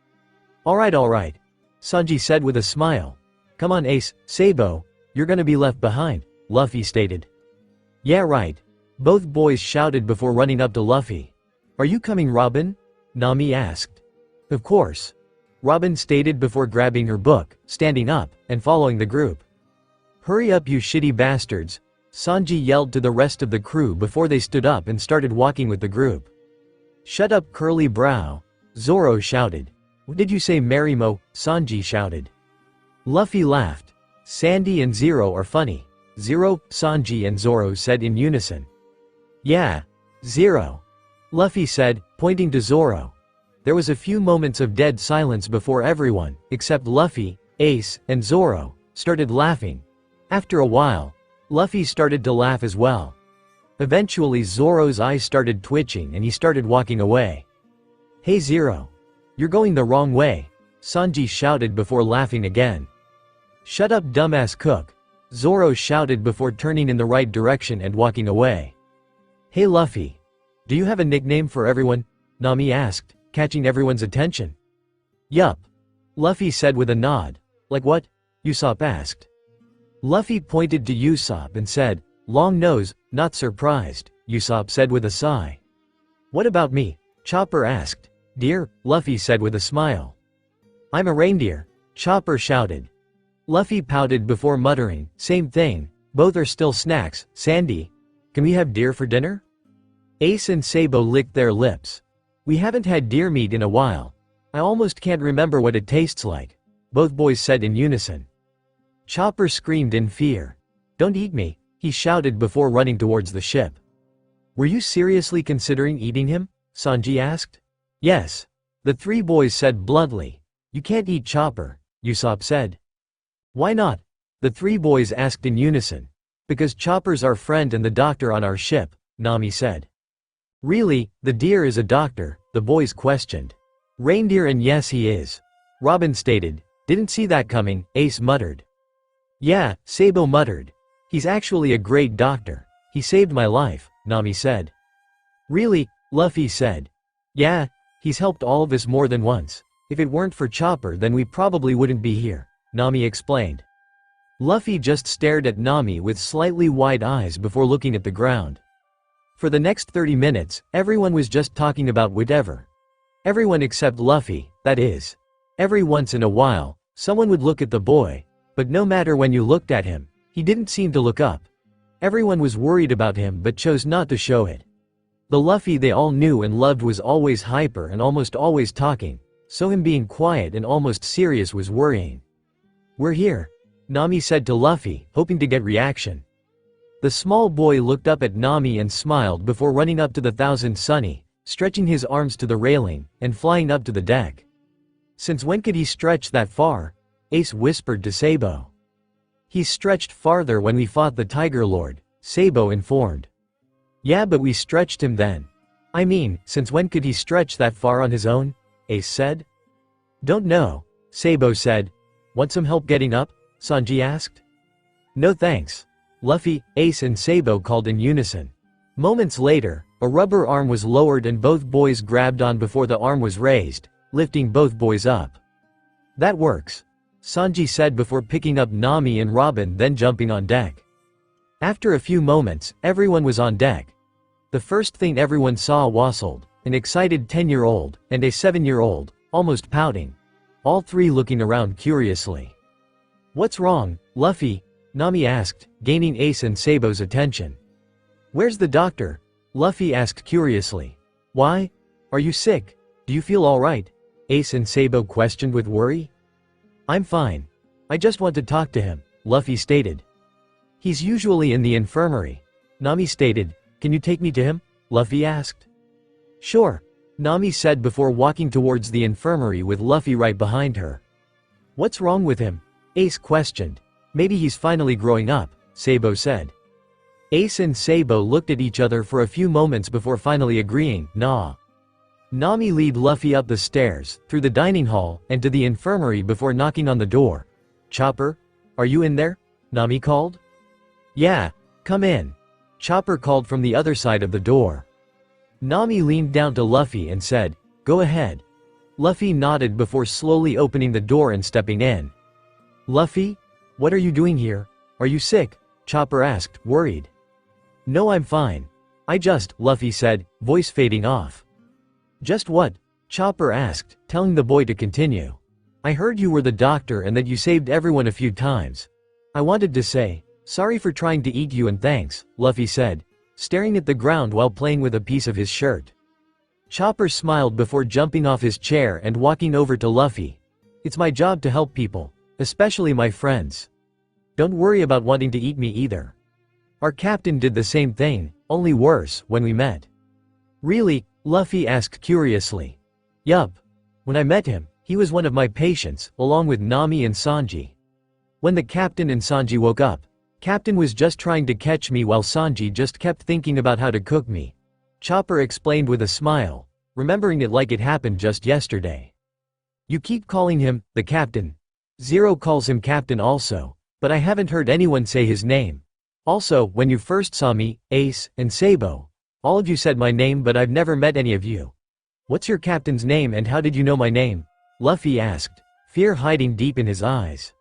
Alright, Sanji said with a smile. Come on Ace, Sabo, you're gonna be left behind, Luffy stated. Yeah right. Both boys shouted before running up to Luffy. Are you coming Robin? Nami asked. Of course. Robin stated before grabbing her book, standing up, and following the group. Hurry up you shitty bastards, Sanji yelled to the rest of the crew before they stood up and started walking with the group. Shut up curly brow, Zoro shouted. What did you say Marimo? Sanji shouted. Luffy laughed. Sandy and Zero are funny. Zero, Sanji and Zoro said in unison. Yeah, Zero. Luffy said, pointing to Zoro. There was a few moments of dead silence before everyone, except Luffy, Ace, and Zoro, started laughing. After a while, Luffy started to laugh as well. Eventually Zoro's eyes started twitching and he started walking away. Hey Zero. You're going the wrong way, Sanji shouted before laughing again. Shut up dumbass cook, Zoro shouted before turning in the right direction and walking away. Hey Luffy. Do you have a nickname for everyone? Nami asked, catching everyone's attention. Yup. Luffy said with a nod. Like what? Usopp asked. Luffy pointed to Usopp and said, long nose, not surprised, Usopp said with a sigh. What about me? Chopper asked. Deer, Luffy said with a smile. I'm a reindeer, Chopper shouted. Luffy pouted before muttering, same thing, both are still snacks, Sandy. Can we have deer for dinner? Ace and Sabo licked their lips. We haven't had deer meat in a while. I almost can't remember what it tastes like, both boys said in unison. Chopper screamed in fear. Don't eat me, he shouted before running towards the ship. Were you seriously considering eating him? Sanji asked. Yes. The three boys said bluntly. You can't eat Chopper, Usopp said. Why not? The three boys asked in unison. Because Chopper's our friend and the doctor on our ship, Nami said. Really, the deer is a doctor, the boys questioned. Reindeer and yes he is. Robin stated. Didn't see that coming, Ace muttered. Yeah, Sabo muttered. He's actually a great doctor. He saved my life, Nami said. Really? Luffy said. Yeah, he's helped all of us more than once. If it weren't for Chopper then we probably wouldn't be here, Nami explained. Luffy just stared at Nami with slightly wide eyes before looking at the ground. For the next 30 minutes, everyone was just talking about whatever. Everyone except Luffy, that is. Every once in a while, someone would look at the boy, but no matter when you looked at him, he didn't seem to look up. Everyone was worried about him but chose not to show it. The Luffy they all knew and loved was always hyper and almost always talking, so him being quiet and almost serious was worrying. We're here, Nami said to Luffy, hoping to get reaction. The small boy looked up at Nami and smiled before running up to the Thousand Sunny, stretching his arms to the railing, and flying up to the deck. Since when could he stretch that far? Ace whispered to Sabo. He stretched farther when we fought the Tiger Lord, Sabo informed. Yeah but we stretched him then. I mean, since when could he stretch that far on his own? Ace said. Don't know, Sabo said. Want some help getting up? Sanji asked. No thanks. Luffy, Ace and Sabo called in unison. Moments later, a rubber arm was lowered and both boys grabbed on before the arm was raised, lifting both boys up. That works, Sanji said before picking up Nami and Robin then jumping on deck. After a few moments, everyone was on deck. The first thing everyone saw wassled, an excited 10-year-old, and a 7-year-old, almost pouting. All three looking around curiously. "What's wrong, Luffy?" Nami asked, gaining Ace and Sabo's attention. "Where's the doctor?" Luffy asked curiously. "Why? Are you sick? Do you feel alright?" Ace and Sabo questioned with worry. "I'm fine. I just want to talk to him," Luffy stated. "He's usually in the infirmary," Nami stated. "Can you take me to him?" Luffy asked. "Sure," Nami said before walking towards the infirmary with Luffy right behind her. "What's wrong with him?" Ace questioned. "Maybe he's finally growing up," Sabo said. Ace and Sabo looked at each other for a few moments before finally agreeing, "Nah." Nami led Luffy up the stairs, through the dining hall, and to the infirmary before knocking on the door. "Chopper? Are you in there?" Nami called. "Yeah, come in," Chopper called from the other side of the door. Nami leaned down to Luffy and said, "Go ahead." Luffy nodded before slowly opening the door and stepping in. "Luffy? What are you doing here? Are you sick?" Chopper asked, worried. "No, I'm fine. Luffy said, voice fading off. "Just what?" Chopper asked, telling the boy to continue. "I heard you were the doctor and that you saved everyone a few times. I wanted to say, sorry for trying to eat you and thanks," Luffy said, staring at the ground while playing with a piece of his shirt. Chopper smiled before jumping off his chair and walking over to Luffy. "It's my job to help people, especially my friends. Don't worry about wanting to eat me either. Our captain did the same thing, only worse, when we met." "Really?" Luffy asked curiously. "Yup. When I met him, he was one of my patients, along with Nami and Sanji. When the captain and Sanji woke up, Captain was just trying to catch me while Sanji just kept thinking about how to cook me." Chopper explained with a smile, remembering it like it happened just yesterday. "You keep calling him, the captain. Zero calls him captain also, but I haven't heard anyone say his name. Also, when you first saw me, Ace, and Sabo, all of you said my name but I've never met any of you. What's your captain's name and how did you know my name?" Luffy asked, fear hiding deep in his eyes.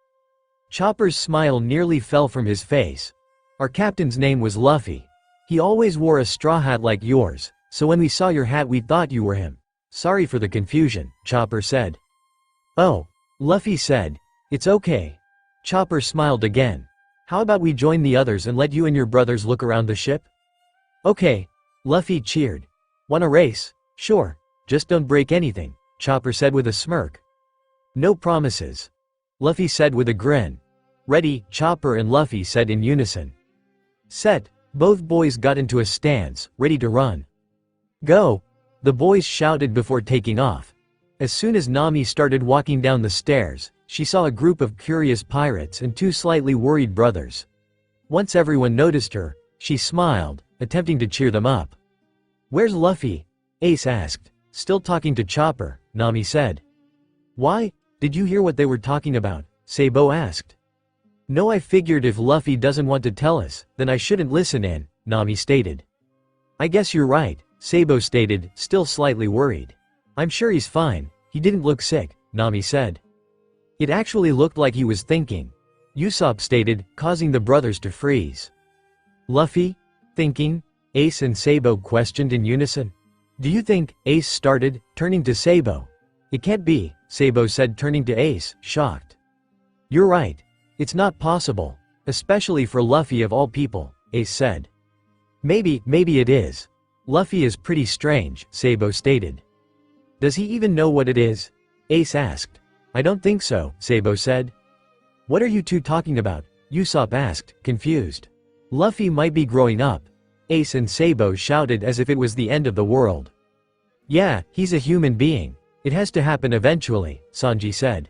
Chopper's smile nearly fell from his face. "Our captain's name was Luffy. He always wore a straw hat like yours, so when we saw your hat we thought you were him. Sorry for the confusion," Chopper said. "Oh," Luffy said. "It's okay." Chopper smiled again. "How about we join the others and let you and your brothers look around the ship?" "Okay," Luffy cheered. "Want a race?" "Sure. Just don't break anything," Chopper said with a smirk. "No promises," Luffy said with a grin. "Ready," Chopper and Luffy said in unison. "Set." Both boys got into a stance, ready to run. "Go!" the boys shouted before taking off. As soon as Nami started walking down the stairs, she saw a group of curious pirates and two slightly worried brothers. Once everyone noticed her, she smiled, attempting to cheer them up. "Where's Luffy?" Ace asked. "Still talking to Chopper," Nami said. "Why? Did you hear what they were talking about?" Sabo asked. "No, I figured if Luffy doesn't want to tell us, then I shouldn't listen in," Nami stated. "I guess you're right," Sabo stated, still slightly worried. "I'm sure he's fine, he didn't look sick," Nami said. "It actually looked like he was thinking," Usopp stated, causing the brothers to freeze. "Luffy? Thinking?" Ace and Sabo questioned in unison. "Do you think?" Ace started, turning to Sabo. "It can't be," Sabo said, turning to Ace, shocked. "You're right. It's not possible, especially for Luffy of all people," Ace said. Maybe it is. Luffy is pretty strange," Sabo stated. "Does he even know what it is?" Ace asked. "I don't think so," Sabo said. "What are you two talking about?" Usopp asked, confused. "Luffy might be growing up," Ace and Sabo shouted as if it was the end of the world. "Yeah, he's a human being. It has to happen eventually," Sanji said.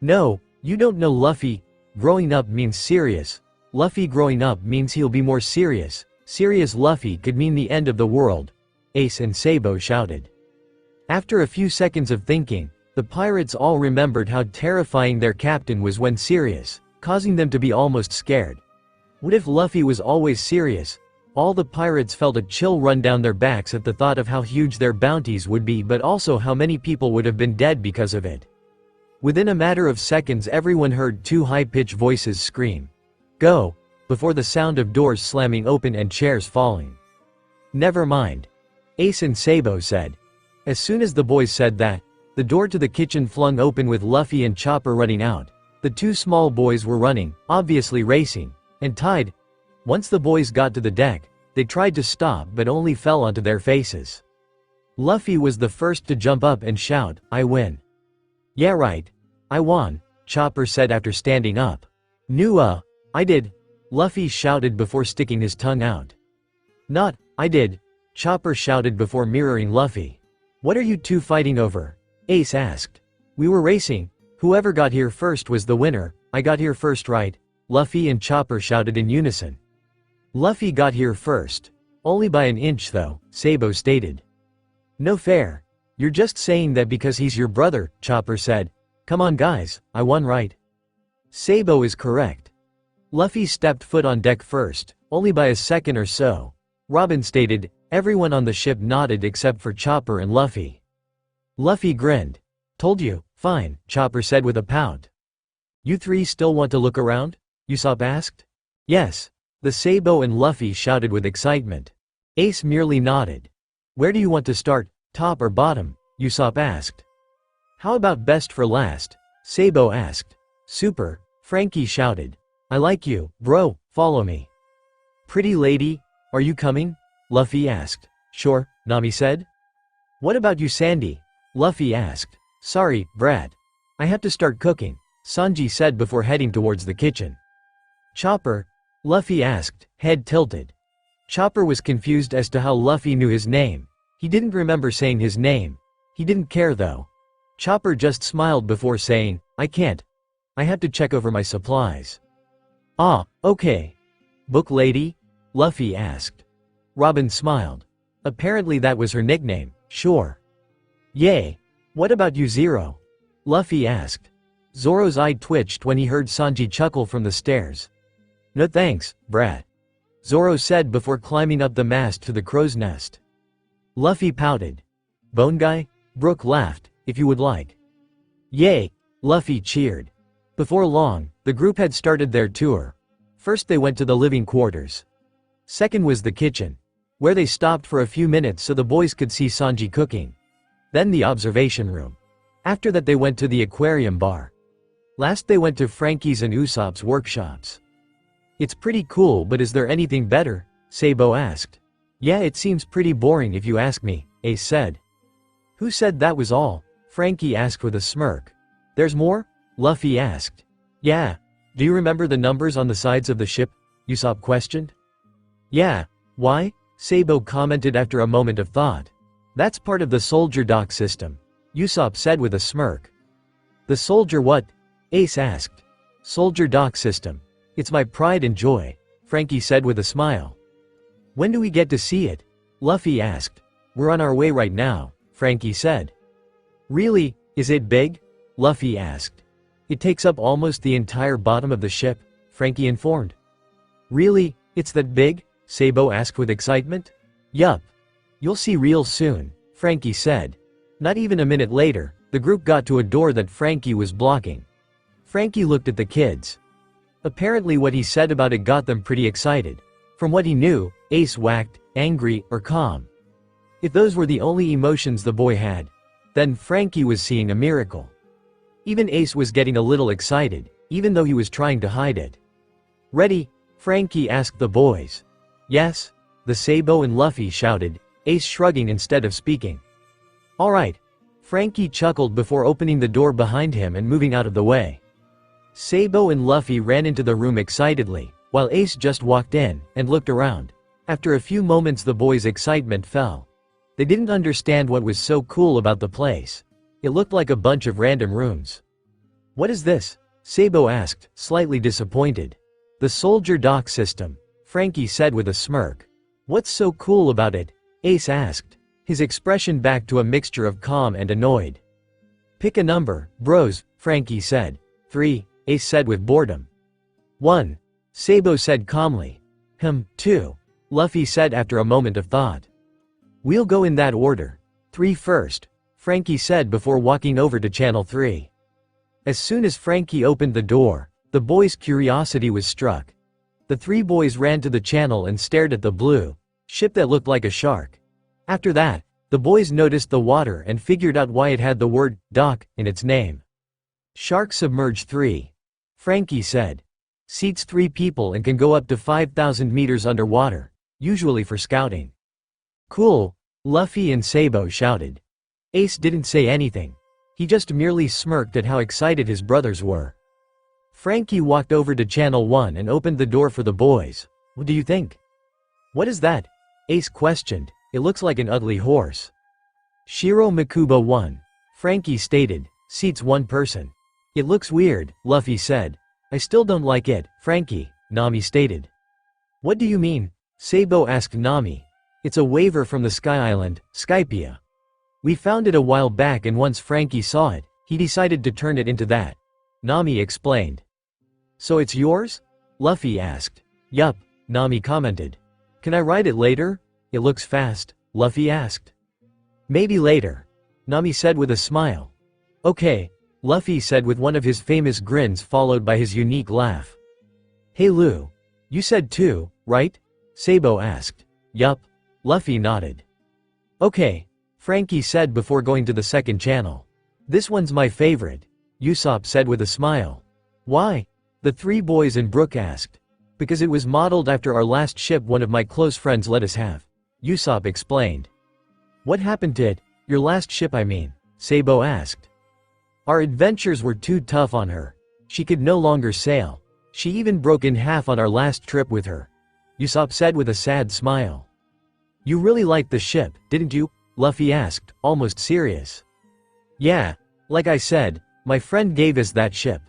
"No, you don't know Luffy. Growing up means serious. Luffy growing up means he'll be more serious. Serious Luffy could mean the end of the world," Ace and Sabo shouted. After a few seconds of thinking, the pirates all remembered how terrifying their captain was when serious, causing them to be almost scared. What if Luffy was always serious? All the pirates felt a chill run down their backs at the thought of how huge their bounties would be, but also how many people would have been dead because of it. Within a matter of seconds everyone heard two high-pitched voices scream, "Go!" before the sound of doors slamming open and chairs falling. "Never mind," Ace and Sabo said. As soon as the boys said that, the door to the kitchen flung open with Luffy and Chopper running out. The two small boys were running, obviously racing, and tied. Once the boys got to the deck, they tried to stop but only fell onto their faces. Luffy was the first to jump up and shout, "I win." "Yeah right. I won," Chopper said after standing up. I did," Luffy shouted before sticking his tongue out. "Not, I did," Chopper shouted before mirroring Luffy. "What are you two fighting over?" Ace asked. "We were racing. Whoever got here first was the winner. I got here first right," Luffy and Chopper shouted in unison. "Luffy got here first. Only by an inch though," Sabo stated. "No fair. You're just saying that because he's your brother," Chopper said. "Come on guys, I won right." Sabo is correct. Luffy stepped foot on deck first, only by a second or so. Robin stated. Everyone on the ship nodded except for Chopper and Luffy. Luffy grinned. "Told you, fine," Chopper said with a pout. "You three still want to look around?" Usopp asked. "Yes," the Sabo and Luffy shouted with excitement. Ace merely nodded. "Where do you want to start, top or bottom?" Usopp asked. "How about best for last?" Sabo asked. "Super," Frankie shouted. "I like you, bro, follow me." "Pretty lady, are you coming?" Luffy asked. "Sure," Nami said. "What about you Sandy?" Luffy asked. "Sorry, brat. I have to start cooking," Sanji said before heading towards the kitchen. "Chopper?" Luffy asked, head tilted. Chopper was confused as to how Luffy knew his name. He didn't remember saying his name. He didn't care though. Chopper just smiled before saying, "I can't. I have to check over my supplies." "Ah, okay. Book lady?" Luffy asked. Robin smiled. Apparently that was her nickname, sure. "Yay. What about you Zero?" Luffy asked. Zoro's eye twitched when he heard Sanji chuckle from the stairs. "No thanks, brat," Zoro said before climbing up the mast to the crow's nest. Luffy pouted. "Bone guy?" Brook laughed, "If you would like." "Yay!" Luffy cheered. Before long, the group had started their tour. First they went to the living quarters. Second was the kitchen, where they stopped for a few minutes so the boys could see Sanji cooking. Then the observation room. After that they went to the aquarium bar. Last they went to Frankie's and Usopp's workshops. "It's pretty cool, but is there anything better?" Sabo asked. "Yeah, it seems pretty boring if you ask me," Ace said. "Who said that was all?" Frankie asked with a smirk. "There's more?" Luffy asked. "Yeah. Do you remember the numbers on the sides of the ship?" Usopp questioned. "Yeah. Why?" Sabo commented after a moment of thought. "That's part of the soldier dock system," Usopp said with a smirk. "The soldier what?" Ace asked. "Soldier dock system. It's my pride and joy," Frankie said with a smile. "When do we get to see it?" Luffy asked. "We're on our way right now," Frankie said. "Really? Is it big?" Luffy asked. "It takes up almost the entire bottom of the ship," Frankie informed. "Really? It's that big?" Sabo asked with excitement. "Yup. You'll see real soon," Frankie said. Not even a minute later, the group got to a door that Frankie was blocking. Frankie looked at the kids. Apparently what he said about it got them pretty excited. From what he knew, Ace whacked, angry, or calm. If those were the only emotions the boy had, then Frankie was seeing a miracle. Even Ace was getting a little excited, even though he was trying to hide it. "Ready?" Frankie asked the boys. "Yes," the Sabo and Luffy shouted, Ace shrugging instead of speaking. "Alright." Frankie chuckled before opening the door behind him and moving out of the way. Sabo and Luffy ran into the room excitedly, while Ace just walked in and looked around. After a few moments the boys' excitement fell. They didn't understand what was so cool about the place. It looked like a bunch of random rooms. "What is this?" Sabo asked, slightly disappointed. "The soldier dock system," Frankie said with a smirk. "What's so cool about it?" Ace asked, his expression back to a mixture of calm and annoyed. "Pick a number, bros," Frankie said. 3, Ace said with boredom. 1, Sabo said calmly. 2, Luffy said after a moment of thought. "We'll go in that order. 3 first," Frankie said before walking over to channel 3. As soon as Frankie opened the door, the boys' curiosity was struck. The three boys ran to the channel and stared at the blue ship that looked like a shark. After that, the boys noticed the water and figured out why it had the word dock in its name. Shark submerged 3. Frankie said. Seats 3 people and can go up to 5,000 meters underwater, usually for scouting. Cool, Luffy and Sabo shouted. Ace didn't say anything. He just merely smirked at how excited his brothers were. Frankie walked over to Channel 1 and opened the door for the boys. What do you think? What is that? Ace questioned. It looks like an ugly horse. Shiro Makuba 1. Frankie stated. Seats 1 person. It looks weird, Luffy said. I still don't like it, Frankie, Nami stated. What do you mean? Sabo asked Nami. It's a waiver from the Sky Island, Skypia. We found it a while back and once Frankie saw it, he decided to turn it into that. Nami explained. So it's yours? Luffy asked. Yup, Nami commented. Can I ride it later? It looks fast, Luffy asked. Maybe later, Nami said with a smile. Okay, Luffy said with one of his famous grins followed by his unique laugh. Hey Lou. You said 2, right? Sabo asked. Yup. Luffy nodded. Okay, Frankie said before going to the second channel. This one's my favorite, Usopp said with a smile. Why? The three boys and Brook asked. Because it was modeled after our last ship one of my close friends let us have. Usopp explained. What happened to it? Your last ship I mean, Sabo asked. Our adventures were too tough on her. She could no longer sail. She even broke in half on our last trip with her. Usopp said with a sad smile. You really liked the ship, didn't you? Luffy asked, almost serious. Yeah, like I said, my friend gave us that ship.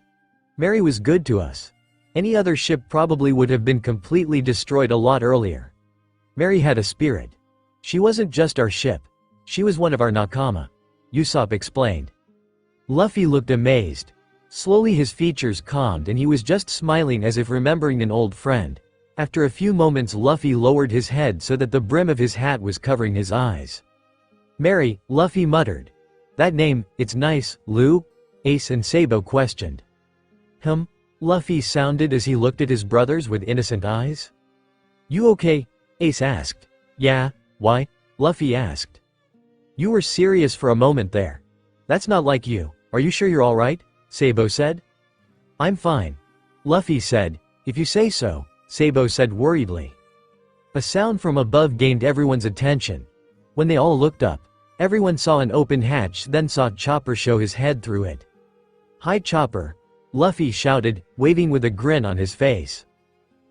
Mary was good to us. Any other ship probably would have been completely destroyed a lot earlier. Mary had a spirit. She wasn't just our ship. She was one of our nakama. Usopp explained. Luffy looked amazed. Slowly his features calmed and he was just smiling as if remembering an old friend. After a few moments Luffy lowered his head so that the brim of his hat was covering his eyes. Mary, Luffy muttered. That name, it's nice, Lou? Ace and Sabo questioned. Luffy sounded as he looked at his brothers with innocent eyes. You okay? Ace asked. Yeah, why? Luffy asked. You were serious for a moment there. That's not like you. Are you sure you're alright? Sabo said. I'm fine. Luffy said. If you say so, Sabo said worriedly. A sound from above gained everyone's attention. When they all looked up, everyone saw an open hatch then saw Chopper show his head through it. Hi Chopper, Luffy shouted, waving with a grin on his face.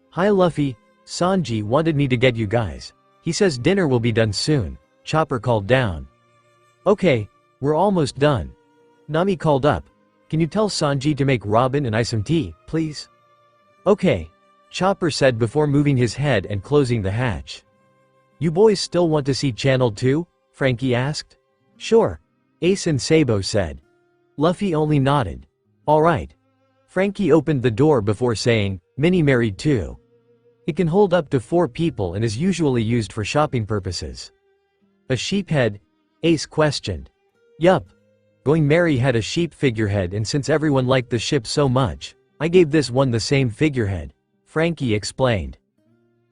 Hi Luffy, Sanji wanted me to get you guys. He says dinner will be done soon, Chopper called down. Okay, we're almost done. Nami called up. Can you tell Sanji to make Robin and I some tea, please? Okay, Chopper said before moving his head and closing the hatch. You boys still want to see Channel 2? Frankie asked. Sure, Ace and Sabo said. Luffy only nodded. Alright. Frankie opened the door before saying, Mini Mary 2. It can hold up to 4 people and is usually used for shopping purposes. A sheep head? Ace questioned. Yup. Going Mary had a sheep figurehead and since everyone liked the ship so much, I gave this one the same figurehead, Frankie explained.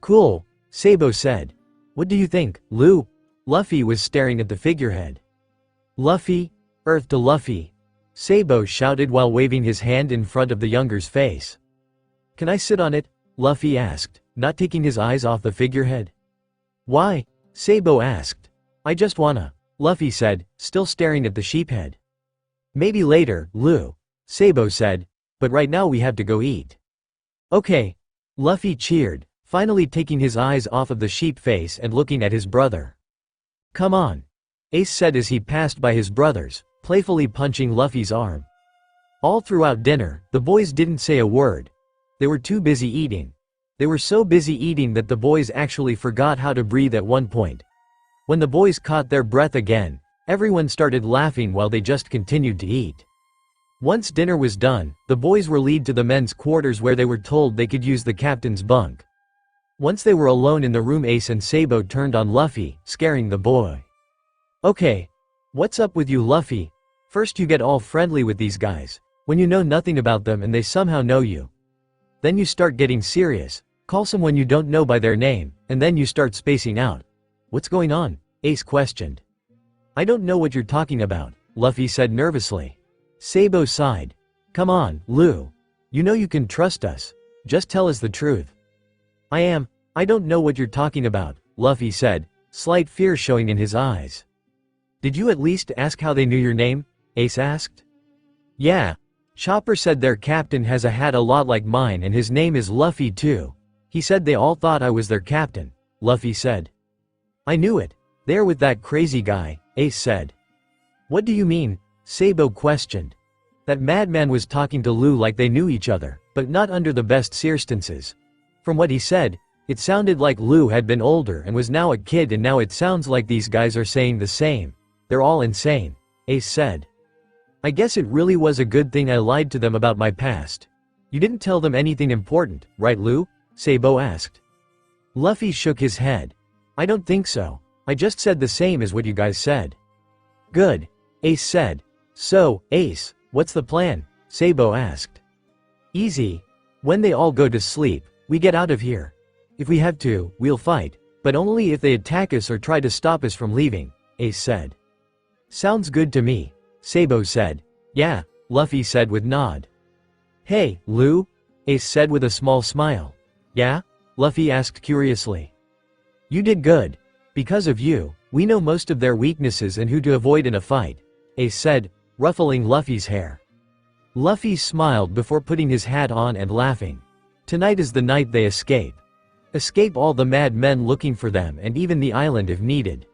Cool, Sabo said. What do you think, Lou? Luffy was staring at the figurehead. Luffy, Earth to Luffy, Sabo shouted while waving his hand in front of the younger's face. Can I sit on it? Luffy asked, not taking his eyes off the figurehead. Why? Sabo asked. I just wanna, Luffy said, still staring at the sheephead. Maybe later, Lou, Sabo said, but right now we have to go eat. Okay. Luffy cheered, finally taking his eyes off of the sheep face and looking at his brother. Come on, Ace said as he passed by his brothers, playfully punching Luffy's arm. All throughout dinner, the boys didn't say a word. They were too busy eating. They were so busy eating that the boys actually forgot how to breathe at one point. When the boys caught their breath again, everyone started laughing while they just continued to eat. Once dinner was done, the boys were led to the men's quarters where they were told they could use the captain's bunk. Once they were alone in the room, Ace and Sabo turned on Luffy, scaring the boy. Okay. What's up with you, Luffy? First you get all friendly with these guys, when you know nothing about them and they somehow know you. Then you start getting serious, Call someone you don't know by their name, and then you start spacing out. What's going on? Ace questioned. I don't know what you're talking about, Luffy said nervously. Sabo sighed. Come on, Lu. You know you can trust us. Just tell us the truth. I don't know what you're talking about, Luffy said, slight fear showing in his eyes. Did you at least ask how they knew your name? Ace asked. Yeah. Chopper said their captain has a hat a lot like mine and his name is Luffy too. He said they all thought I was their captain, Luffy said. I knew it. They're with that crazy guy, Ace said. What do you mean? Sabo questioned. That madman was talking to Lu like they knew each other, but not under the best circumstances. From what he said, it sounded like Lu had been older and was now a kid, and now it sounds like these guys are saying the same. They're all insane, Ace said. I guess it really was a good thing I lied to them about my past. You didn't tell them anything important, right Lu? Sabo asked. Luffy shook his head. I don't think so. I just said the same as what you guys said. Good, Ace said. So, Ace, what's the plan? Sabo asked. Easy. When they all go to sleep, we get out of here. If we have to, we'll fight, but only if they attack us or try to stop us from leaving, Ace said. Sounds good to me, Sabo said. Yeah, Luffy said with nod. Hey, Lu? Ace said with a small smile. Yeah? Luffy asked curiously. You did good. Because of you, we know most of their weaknesses and who to avoid in a fight, Ace said, ruffling Luffy's hair. Luffy smiled before putting his hat on and laughing. Tonight is the night they escape. Escape all the mad men looking for them and even the island if needed.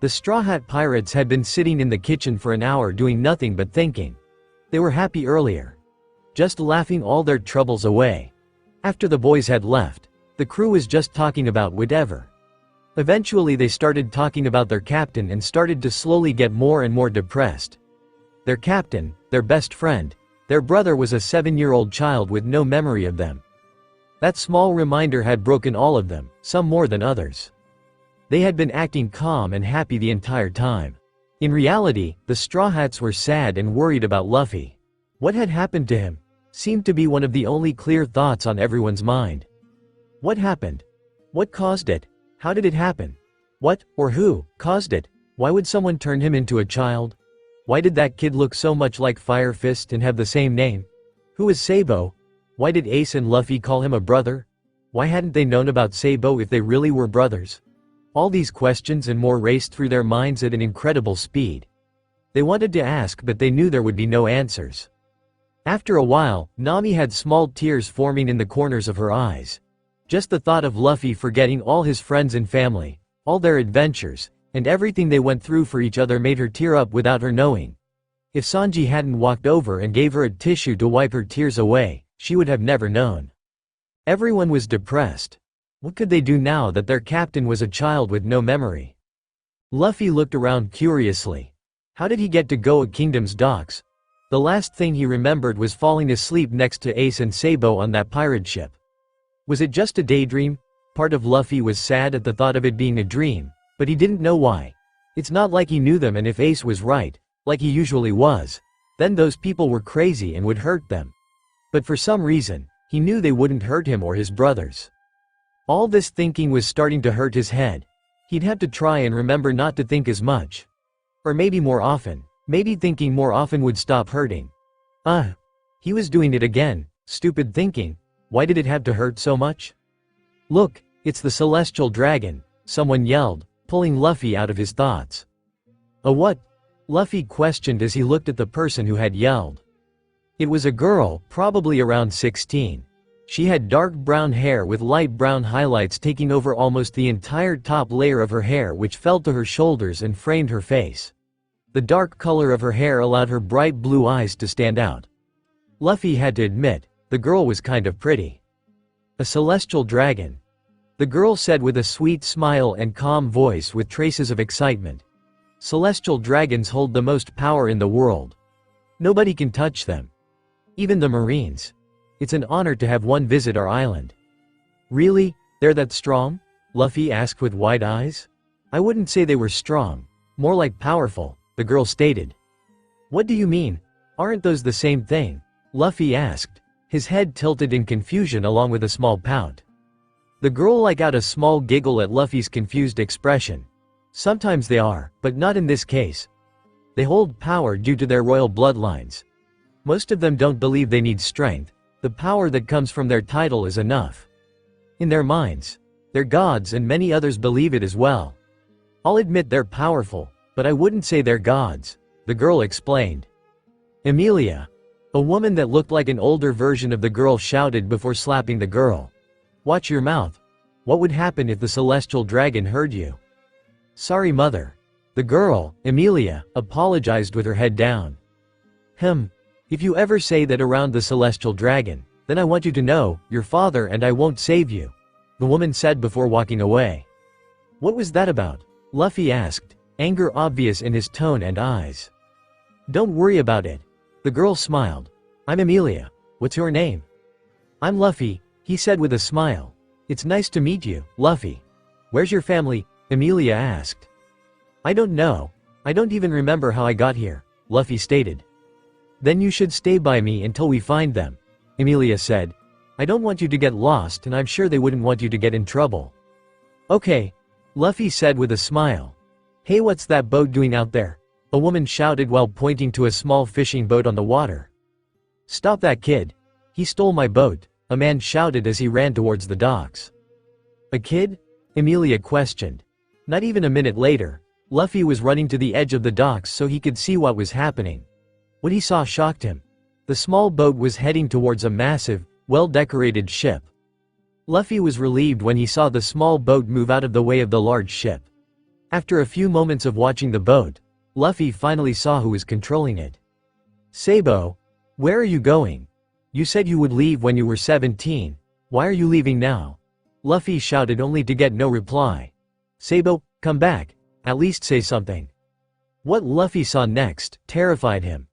The Straw Hat Pirates had been sitting in the kitchen for an hour doing nothing but thinking. They were happy earlier. Just laughing all their troubles away. After the boys had left, the crew was just talking about whatever. Eventually they started talking about their captain and started to slowly get more and more depressed. Their captain, their best friend, their brother was a 7-year-old child with no memory of them. That small reminder had broken all of them, some more than others. They had been acting calm and happy the entire time. In reality, the Straw Hats were sad and worried about Luffy. What had happened to him seemed to be one of the only clear thoughts on everyone's mind. What happened? What caused it? How did it happen? What, or who, caused it? Why would someone turn him into a child? Why did that kid look so much like Fire Fist and have the same name? Who is Sabo? Why did Ace and Luffy call him a brother? Why hadn't they known about Sabo if they really were brothers? All these questions and more raced through their minds at an incredible speed. They wanted to ask, but they knew there would be no answers. After a while, Nami had small tears forming in the corners of her eyes. Just the thought of Luffy forgetting all his friends and family, all their adventures, and everything they went through for each other made her tear up without her knowing. If Sanji hadn't walked over and gave her a tissue to wipe her tears away, she would have never known. Everyone was depressed. What could they do now that their captain was a child with no memory? Luffy looked around curiously. How did he get to Goa Kingdom's docks? The last thing he remembered was falling asleep next to Ace and Sabo on that pirate ship. Was it just a daydream? Part of Luffy was sad at the thought of it being a dream, but he didn't know why. It's not like he knew them, and if Ace was right, like he usually was, then those people were crazy and would hurt them. But for some reason, he knew they wouldn't hurt him or his brothers. All this thinking was starting to hurt his head. He'd have to try and remember not to think as much. Or maybe more often. Maybe thinking more often would stop hurting. He was doing it again. Stupid thinking. Why did it have to hurt so much? Look, it's the celestial dragon, someone yelled, pulling Luffy out of his thoughts. A what? Luffy questioned as he looked at the person who had yelled. It was a girl, probably around 16. She had dark brown hair with light brown highlights taking over almost the entire top layer of her hair, which fell to her shoulders and framed her face. The dark color of her hair allowed her bright blue eyes to stand out. Luffy had to admit, the girl was kind of pretty. A celestial dragon. The girl said with a sweet smile and calm voice with traces of excitement. Celestial dragons hold the most power in the world. Nobody can touch them. Even the Marines. It's an honor to have one visit our island. Really? They're that strong? Luffy asked with wide eyes. I wouldn't say they were strong. More like powerful, the girl stated. What do you mean? Aren't those the same thing? Luffy asked, his head tilted in confusion along with a small pout. The girl let out a small giggle at Luffy's confused expression. Sometimes they are, but not in this case. They hold power due to their royal bloodlines. Most of them don't believe they need strength. The power that comes from their title is enough. In their minds, they're gods, and many others believe it as well. I'll admit they're powerful, but I wouldn't say they're gods, the girl explained. Emilia, a woman that looked like an older version of the girl, shouted before slapping the girl. Watch your mouth. What would happen if the celestial dragon heard you? Sorry, mother. The girl, Emilia, apologized with her head down. If you ever say that around the celestial dragon, then I want you to know, your father and I won't save you, the woman said before walking away. What was that about? Luffy asked, anger obvious in his tone and eyes. Don't worry about it. The girl smiled. I'm Emilia. What's your name? I'm Luffy, he said with a smile. It's nice to meet you, Luffy. Where's your family? Emilia asked. I don't know. I don't even remember how I got here, Luffy stated. Then you should stay by me until we find them, Emilia said. I don't want you to get lost, and I'm sure they wouldn't want you to get in trouble. Okay, Luffy said with a smile. Hey, what's that boat doing out there? A woman shouted while pointing to a small fishing boat on the water. Stop that kid. He stole my boat, a man shouted as he ran towards the docks. A kid? Emilia questioned. Not even a minute later, Luffy was running to the edge of the docks so he could see what was happening. What he saw shocked him. The small boat was heading towards a massive, well-decorated ship. Luffy was relieved when he saw the small boat move out of the way of the large ship. After a few moments of watching the boat, Luffy finally saw who was controlling it. Sabo, where are you going? You said you would leave when you were 17. Why are you leaving now? Luffy shouted only to get no reply. Sabo, come back. At least say something. What Luffy saw next terrified him.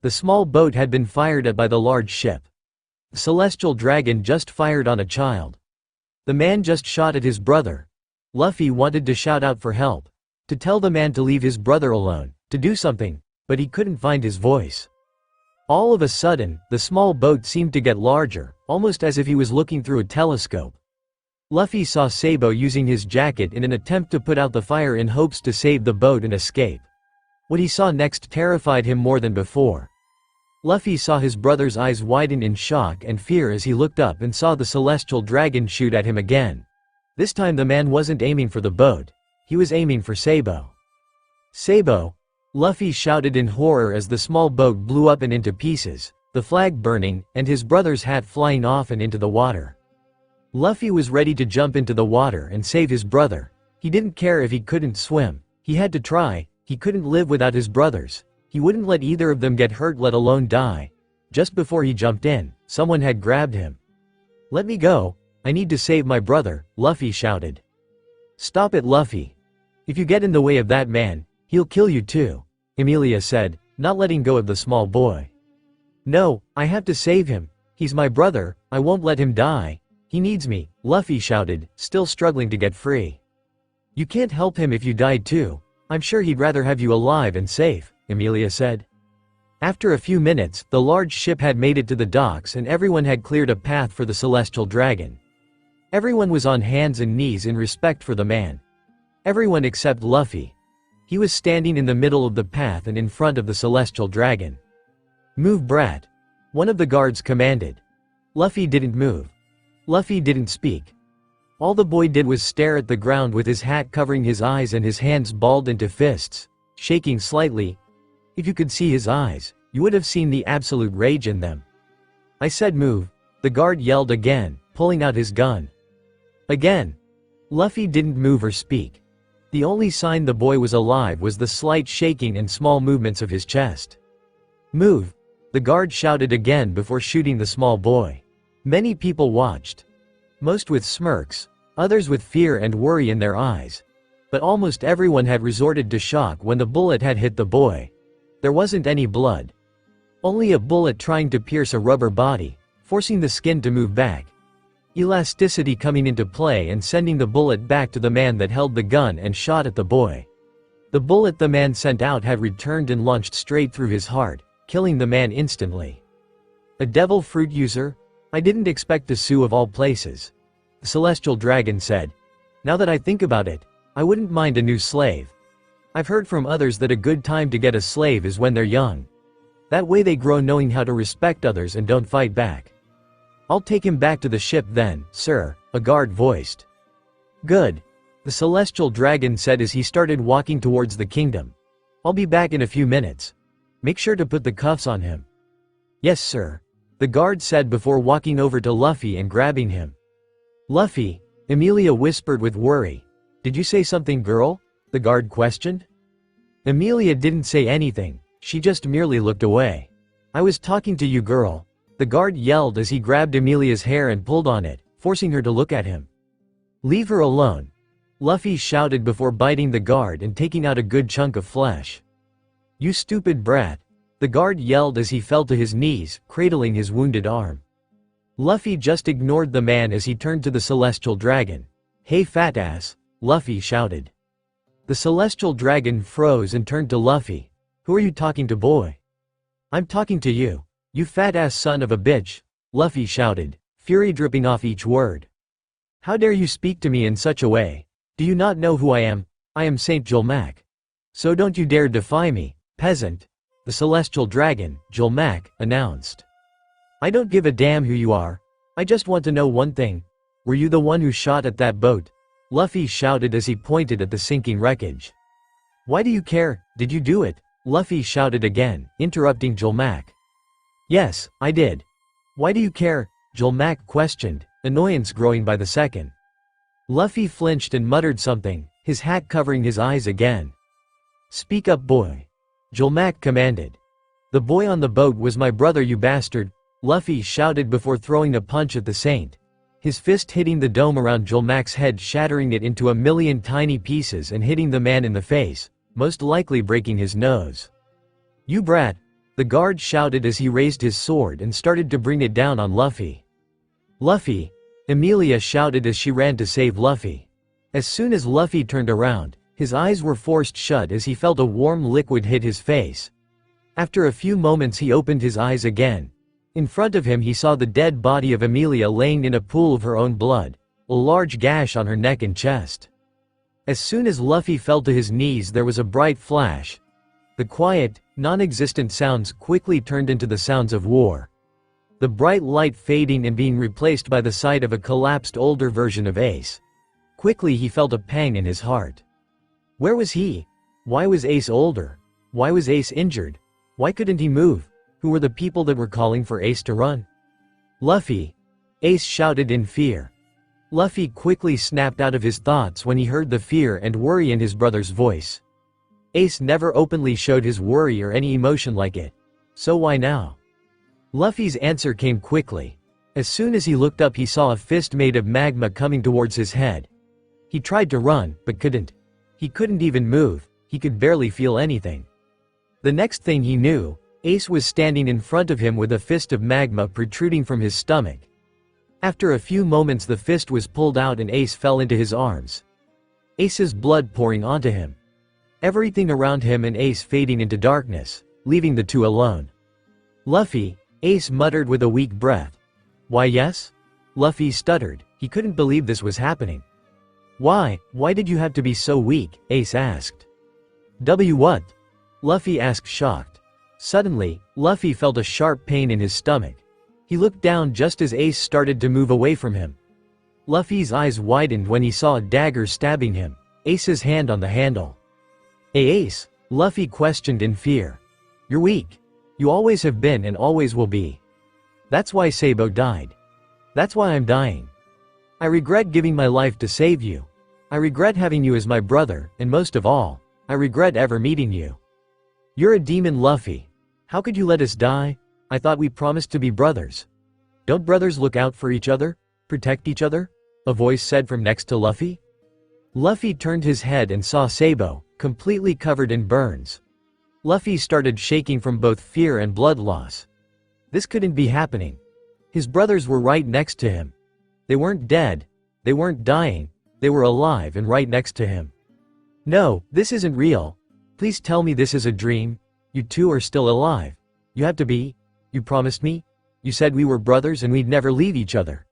The small boat had been fired at by the large ship. The celestial dragon just fired on a child. The man just shot at his brother. Luffy wanted to shout out for help, to tell the man to leave his brother alone, to do something, but he couldn't find his voice. All of a sudden, the small boat seemed to get larger, almost as if he was looking through a telescope. Luffy saw Sabo using his jacket in an attempt to put out the fire in hopes to save the boat and escape. What he saw next terrified him more than before. Luffy saw his brother's eyes widen in shock and fear as he looked up and saw the celestial dragon shoot at him again. This time the man wasn't aiming for the boat. He was aiming for Sabo. Sabo! Luffy shouted in horror as the small boat blew up and into pieces, the flag burning, and his brother's hat flying off and into the water. Luffy was ready to jump into the water and save his brother. He didn't care if he couldn't swim. He had to try. He couldn't live without his brothers. He wouldn't let either of them get hurt, let alone die. Just before he jumped in, someone had grabbed him. Let me go. I need to save my brother, Luffy shouted. Stop it, Luffy. If you get in the way of that man, he'll kill you too, Emilia said, not letting go of the small boy. No, I have to save him. He's my brother. I won't let him die. He needs me, Luffy shouted, still struggling to get free. You can't help him if you die too. I'm sure he'd rather have you alive and safe, Emilia said. After a few minutes, the large ship had made it to the docks and everyone had cleared a path for the celestial dragon. Everyone was on hands and knees in respect for the man. Everyone except Luffy. He was standing in the middle of the path and in front of the celestial dragon. Move, brat. One of the guards commanded. Luffy didn't move. Luffy didn't speak. All the boy did was stare at the ground with his hat covering his eyes and his hands balled into fists, shaking slightly. If you could see his eyes, you would have seen the absolute rage in them. I said move. The guard yelled again, pulling out his gun. Again. Luffy didn't move or speak. The only sign the boy was alive was the slight shaking and small movements of his chest. Move. The guard shouted again before shooting the small boy. Many people watched. Most with smirks, others with fear and worry in their eyes. But almost everyone had resorted to shock when the bullet had hit the boy. There wasn't any blood. Only a bullet trying to pierce a rubber body, forcing the skin to move back. Elasticity coming into play and sending the bullet back to the man that held the gun and shot at the boy. The bullet the man sent out had returned and launched straight through his heart, killing the man instantly. A devil fruit user? I didn't expect to sue of all places. The celestial dragon said. Now that I think about it, I wouldn't mind a new slave. I've heard from others that a good time to get a slave is when they're young. That way they grow knowing how to respect others and don't fight back. I'll take him back to the ship then, sir, a guard voiced. Good. The celestial dragon said as he started walking towards the kingdom. I'll be back in a few minutes. Make sure to put the cuffs on him. Yes, sir. The guard said before walking over to Luffy and grabbing him. Luffy, Emilia whispered with worry. Did you say something, girl? The guard questioned. Emilia didn't say anything, she just merely looked away. I was talking to you, girl. The guard yelled as he grabbed Emilia's hair and pulled on it, forcing her to look at him. Leave her alone. Luffy shouted before biting the guard and taking out a good chunk of flesh. You stupid brat. The guard yelled as he fell to his knees, cradling his wounded arm. Luffy just ignored the man as he turned to the celestial dragon. Hey fat ass, Luffy shouted. The celestial dragon froze and turned to Luffy. Who are you talking to, boy? I'm talking to you, you fat ass son of a bitch, Luffy shouted, fury dripping off each word. How dare you speak to me in such a way? Do you not know who I am? I am Saint Julmac. So don't you dare defy me, peasant. The celestial dragon, Julmac, announced. I don't give a damn who you are. I just want to know one thing. Were you the one who shot at that boat? Luffy shouted as he pointed at the sinking wreckage. Why do you care? Did you do it? Luffy shouted again, interrupting Julmac. Yes, I did. Why do you care? Julmac questioned, annoyance growing by the second. Luffy flinched and muttered something, his hat covering his eyes again. Speak up, boy. Julmac commanded. The boy on the boat was my brother, you bastard, Luffy shouted before throwing a punch at the saint. His fist hitting the dome around Julmac's head, shattering it into a million tiny pieces and hitting the man in the face, most likely breaking his nose. You brat, the guard shouted as he raised his sword and started to bring it down on Luffy. Luffy, Emilia shouted as she ran to save Luffy. As soon as Luffy turned around, his eyes were forced shut as he felt a warm liquid hit his face. After a few moments he opened his eyes again. In front of him he saw the dead body of Emilia laying in a pool of her own blood, a large gash on her neck and chest. As soon as Luffy fell to his knees there was a bright flash. The quiet, non-existent sounds quickly turned into the sounds of war. The bright light fading and being replaced by the sight of a collapsed older version of Ace. Quickly he felt a pang in his heart. Where was he? Why was Ace older? Why was Ace injured? Why couldn't he move? Who were the people that were calling for Ace to run? Luffy! Ace shouted in fear. Luffy quickly snapped out of his thoughts when he heard the fear and worry in his brother's voice. Ace never openly showed his worry or any emotion like it. So why now? Luffy's answer came quickly. As soon as he looked up he saw a fist made of magma coming towards his head. He tried to run, but couldn't. He couldn't even move, he could barely feel anything. The next thing he knew, Ace was standing in front of him with a fist of magma protruding from his stomach. After a few moments the fist was pulled out and Ace fell into his arms. Ace's blood pouring onto him. Everything around him and Ace fading into darkness, leaving the two alone. Luffy, Ace muttered with a weak breath. Why yes? Luffy stuttered, he couldn't believe this was happening. Why did you have to be so weak? Ace asked. What? Luffy asked shocked. Suddenly, Luffy felt a sharp pain in his stomach. He looked down just as Ace started to move away from him. Luffy's eyes widened when he saw a dagger stabbing him, Ace's hand on the handle. Hey Ace, Luffy questioned in fear. You're weak. You always have been and always will be. That's why Sabo died. That's why I'm dying. I regret giving my life to save you. I regret having you as my brother, and most of all, I regret ever meeting you. You're a demon, Luffy. How could you let us die? I thought we promised to be brothers. Don't brothers look out for each other? Protect each other? A voice said from next to Luffy. Luffy turned his head and saw Sabo, completely covered in burns. Luffy started shaking from both fear and blood loss. This couldn't be happening. His brothers were right next to him. They weren't dead. They weren't dying. They were alive and right next to him. No, this isn't real. Please tell me this is a dream. You two are still alive. You have to be. You promised me. You said we were brothers and we'd never leave each other.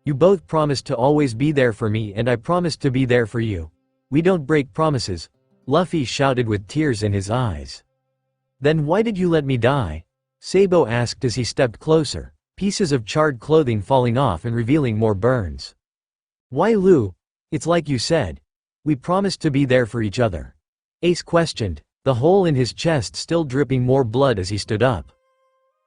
You both promised to always be there for me and I promised to be there for you. We don't break promises," Luffy shouted with tears in his eyes. "Then why did you let me die?" Sabo asked as he stepped closer, pieces of charred clothing falling off and revealing more burns. "Why, Lu? It's like you said. We promised to be there for each other," Ace questioned, the hole in his chest still dripping more blood as he stood up.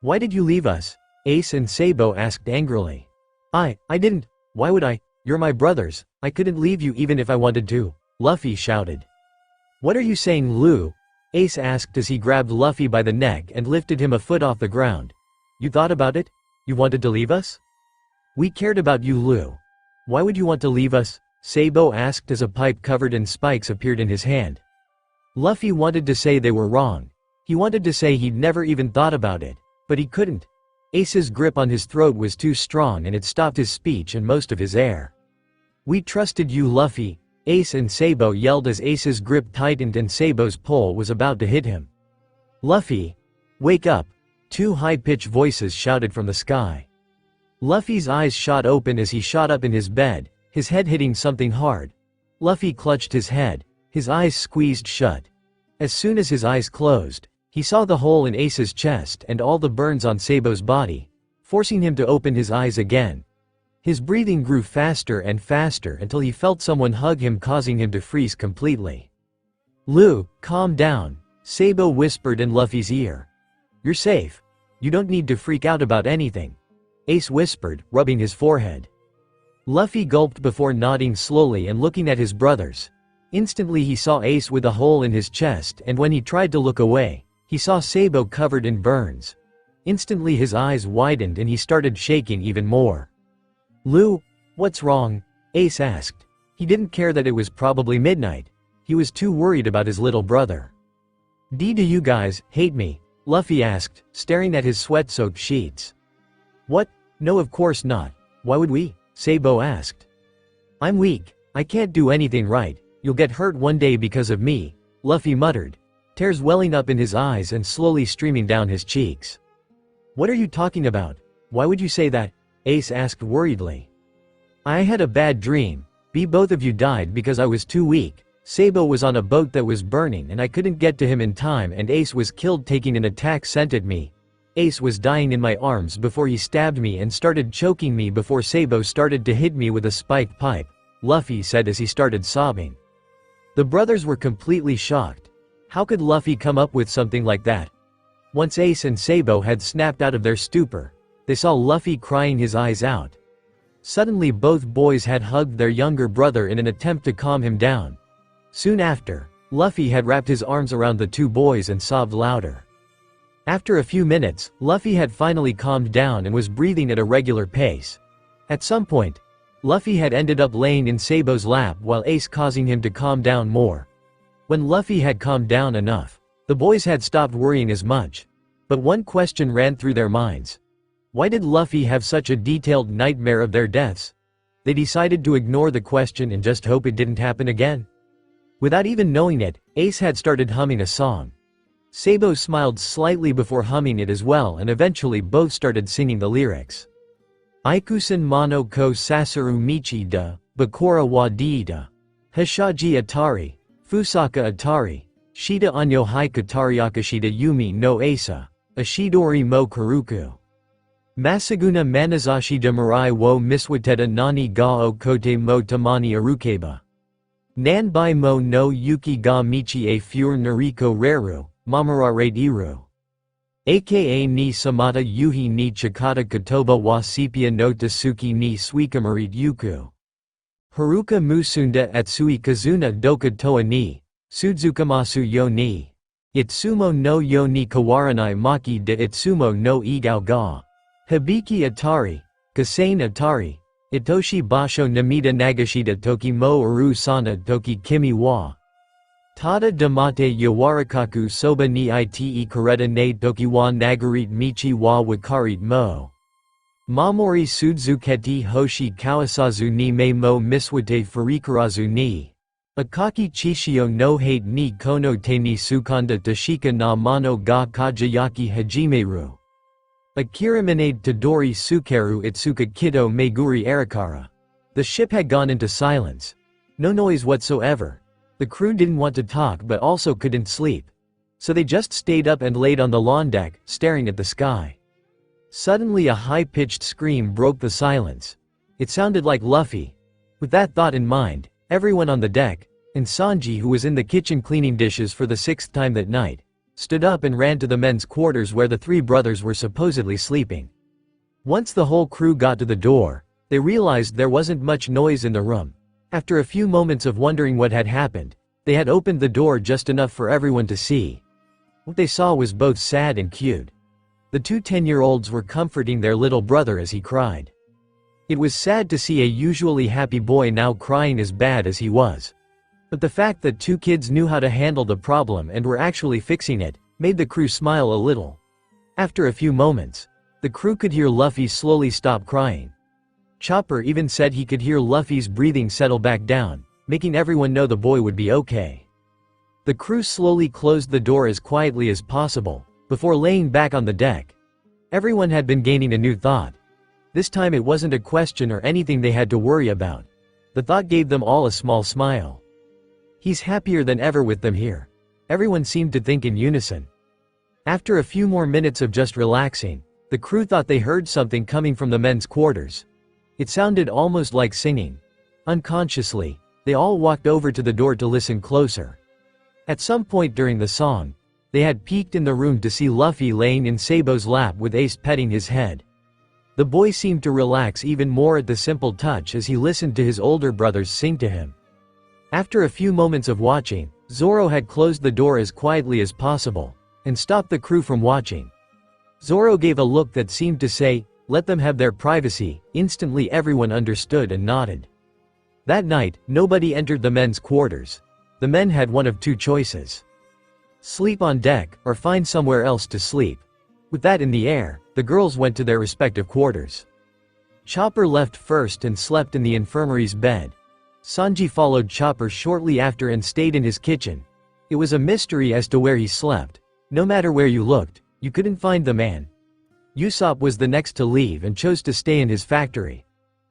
"Why did you leave us?" Ace and Sabo asked angrily. I didn't. Why would I? You're my brothers. I couldn't leave you even if I wanted to," Luffy shouted. "What are you saying, Lu?" Ace asked as he grabbed Luffy by the neck and lifted him a foot off the ground. "You thought about it? You wanted to leave us?" "We cared about you, Lu. Why would you want to leave us?" Sabo asked as a pipe covered in spikes appeared in his hand. Luffy wanted to say they were wrong. He wanted to say he'd never even thought about it, but he couldn't. Ace's grip on his throat was too strong and it stopped his speech and most of his air. "We trusted you, Luffy," Ace and Sabo yelled as Ace's grip tightened and Sabo's pole was about to hit him. "Luffy! Wake up!" Two high-pitched voices shouted from the sky. Luffy's eyes shot open as he shot up in his bed, his head hitting something hard. Luffy clutched his head, his eyes squeezed shut. As soon as his eyes closed, he saw the hole in Ace's chest and all the burns on Sabo's body, forcing him to open his eyes again. His breathing grew faster and faster until he felt someone hug him, causing him to freeze completely. "Lu, calm down," Sabo whispered in Luffy's ear. "You're safe. You don't need to freak out about anything," Ace whispered, rubbing his forehead. Luffy gulped before nodding slowly and looking at his brothers. Instantly he saw Ace with a hole in his chest, and when he tried to look away, he saw Sabo covered in burns. Instantly his eyes widened and he started shaking even more. "Lu, what's wrong?" Ace asked. He didn't care that it was probably midnight. He was too worried about his little brother. "Do you guys hate me?" Luffy asked, staring at his sweat-soaked sheets. "What? No, of course not. Why would we?" Sabo asked. "I'm weak. I can't do anything right. You'll get hurt one day because of me," Luffy muttered, tears welling up in his eyes and slowly streaming down his cheeks. "What are you talking about? Why would you say that?" Ace asked worriedly. "I had a bad dream. Both of you died because I was too weak. Sabo was on a boat that was burning and I couldn't get to him in time, and Ace was killed taking an attack sent at me. Ace was dying in my arms before he stabbed me and started choking me before Sabo started to hit me with a spiked pipe," Luffy said as he started sobbing. The brothers were completely shocked. How could Luffy come up with something like that? Once Ace and Sabo had snapped out of their stupor, they saw Luffy crying his eyes out. Suddenly both boys had hugged their younger brother in an attempt to calm him down. Soon after, Luffy had wrapped his arms around the two boys and sobbed louder. After a few minutes, Luffy had finally calmed down and was breathing at a regular pace. At some point, Luffy had ended up laying in Sabo's lap while Ace causing him to calm down more. When Luffy had calmed down enough, the boys had stopped worrying as much. But one question ran through their minds. Why did Luffy have such a detailed nightmare of their deaths? They decided to ignore the question and just hope it didn't happen again. Without even knowing it, Ace had started humming a song. Sabo smiled slightly before humming it as well, and eventually both started singing the lyrics. Ikusen mono ko sasaru michi da, bakura wa diida. Hashaji atari, fusaka atari, shida anyo hai katari akashida yumi no asa, ashidori mo karuku. Masaguna manazashi de marai wo miswateta nani ga o kote mo tamani arukeba. Nanbai mo no yuki ga michi e fure nariko reru, mamarare iru. Aka ni samata yuhi ni chikata katoba wa sepia no tasuki ni suikamarit yuku. Haruka musunda atsui kazuna doka toa ni, sudzukamasu yo ni. Itsumo no yo ni kawaranai maki de itsumo no igao ga. Hibiki atari, Kasane atari, Itoshi basho namida nagashita toki mo aru sana toki kimi wa. Tada damate yawarakaku soba ni ite kareta ne toki wa nagarit michi wa wakarit mo. Mamori sudzuketi hoshi kawasazu ni me mo miswate furikarazu ni. Akaki chishio no hate ni kono te ni sukanda tashika na mano ga kajayaki hajimeru. Akira Minade Tadori Sukeru Itsuka Kido Meguri Arikara. The ship had gone into silence. No noise whatsoever. The crew didn't want to talk but also couldn't sleep. So they just stayed up and laid on the lawn deck, staring at the sky. Suddenly a high-pitched scream broke the silence. It sounded like Luffy. With that thought in mind, everyone on the deck, and Sanji, who was in the kitchen cleaning dishes for the 6th time that night, stood up and ran to the men's quarters where the three brothers were supposedly sleeping. Once the whole crew got to the door, they realized there wasn't much noise in the room. After a few moments of wondering what had happened, they had opened the door just enough for everyone to see. What they saw was both sad and cute. The two 10-year-olds were comforting their little brother as he cried. It was sad to see a usually happy boy now crying as bad as he was. But the fact that two kids knew how to handle the problem and were actually fixing it, made the crew smile a little. After a few moments, the crew could hear Luffy slowly stop crying. Chopper even said he could hear Luffy's breathing settle back down, making everyone know the boy would be okay. The crew slowly closed the door as quietly as possible, before laying back on the deck. Everyone had been gaining a new thought. This time it wasn't a question or anything they had to worry about. The thought gave them all a small smile. He's happier than ever with them here. Everyone seemed to think in unison. After a few more minutes of just relaxing, the crew thought they heard something coming from the men's quarters. It sounded almost like singing. Unconsciously, they all walked over to the door to listen closer. At some point during the song, they had peeked in the room to see Luffy laying in Sabo's lap with Ace petting his head. The boy seemed to relax even more at the simple touch as he listened to his older brothers sing to him. After a few moments of watching, Zoro had closed the door as quietly as possible, and stopped the crew from watching. Zoro gave a look that seemed to say, "Let them have their privacy." Instantly everyone understood and nodded. That night, nobody entered the men's quarters. The men had one of two choices. Sleep on deck, or find somewhere else to sleep. With that in the air, the girls went to their respective quarters. Chopper left first and slept in the infirmary's bed. Sanji followed Chopper shortly after and stayed in his kitchen. It was a mystery as to where he slept. No matter where you looked, you couldn't find the man. Usopp was the next to leave and chose to stay in his factory.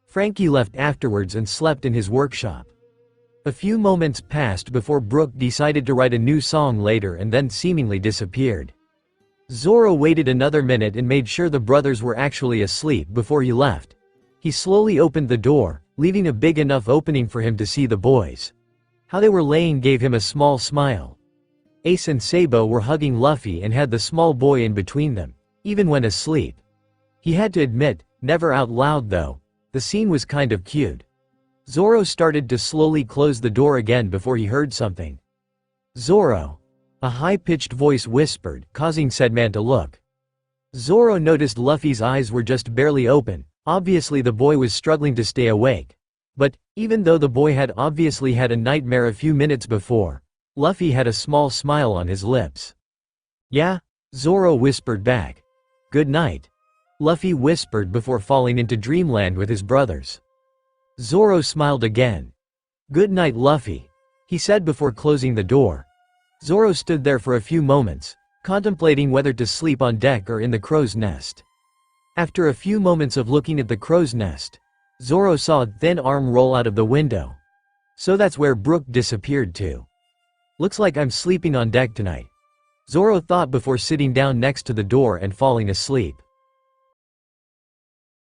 Frankie left afterwards and slept in his workshop. A few moments passed before Brook decided to write a new song later and then seemingly disappeared. Zoro waited another minute and made sure the brothers were actually asleep before he left. He slowly opened the door, leaving a big enough opening for him to see the boys. How they were laying gave him a small smile. Ace and Sabo were hugging Luffy and had the small boy in between them, even when asleep. He had to admit, never out loud though, the scene was kind of cute. Zoro started to slowly close the door again before he heard something. "Zoro!" A high-pitched voice whispered, causing said man to look. Zoro noticed Luffy's eyes were just barely open. Obviously the boy was struggling to stay awake. But, even though the boy had obviously had a nightmare a few minutes before, Luffy had a small smile on his lips. "Yeah?" Zoro whispered back. "Good night," Luffy whispered before falling into dreamland with his brothers. Zoro smiled again. "Good night, Luffy," he said before closing the door. Zoro stood there for a few moments, contemplating whether to sleep on deck or in the crow's nest. After a few moments of looking at the crow's nest, Zoro saw a thin arm roll out of the window. So that's where Brook disappeared to. "Looks like I'm sleeping on deck tonight," Zoro thought before sitting down next to the door and falling asleep.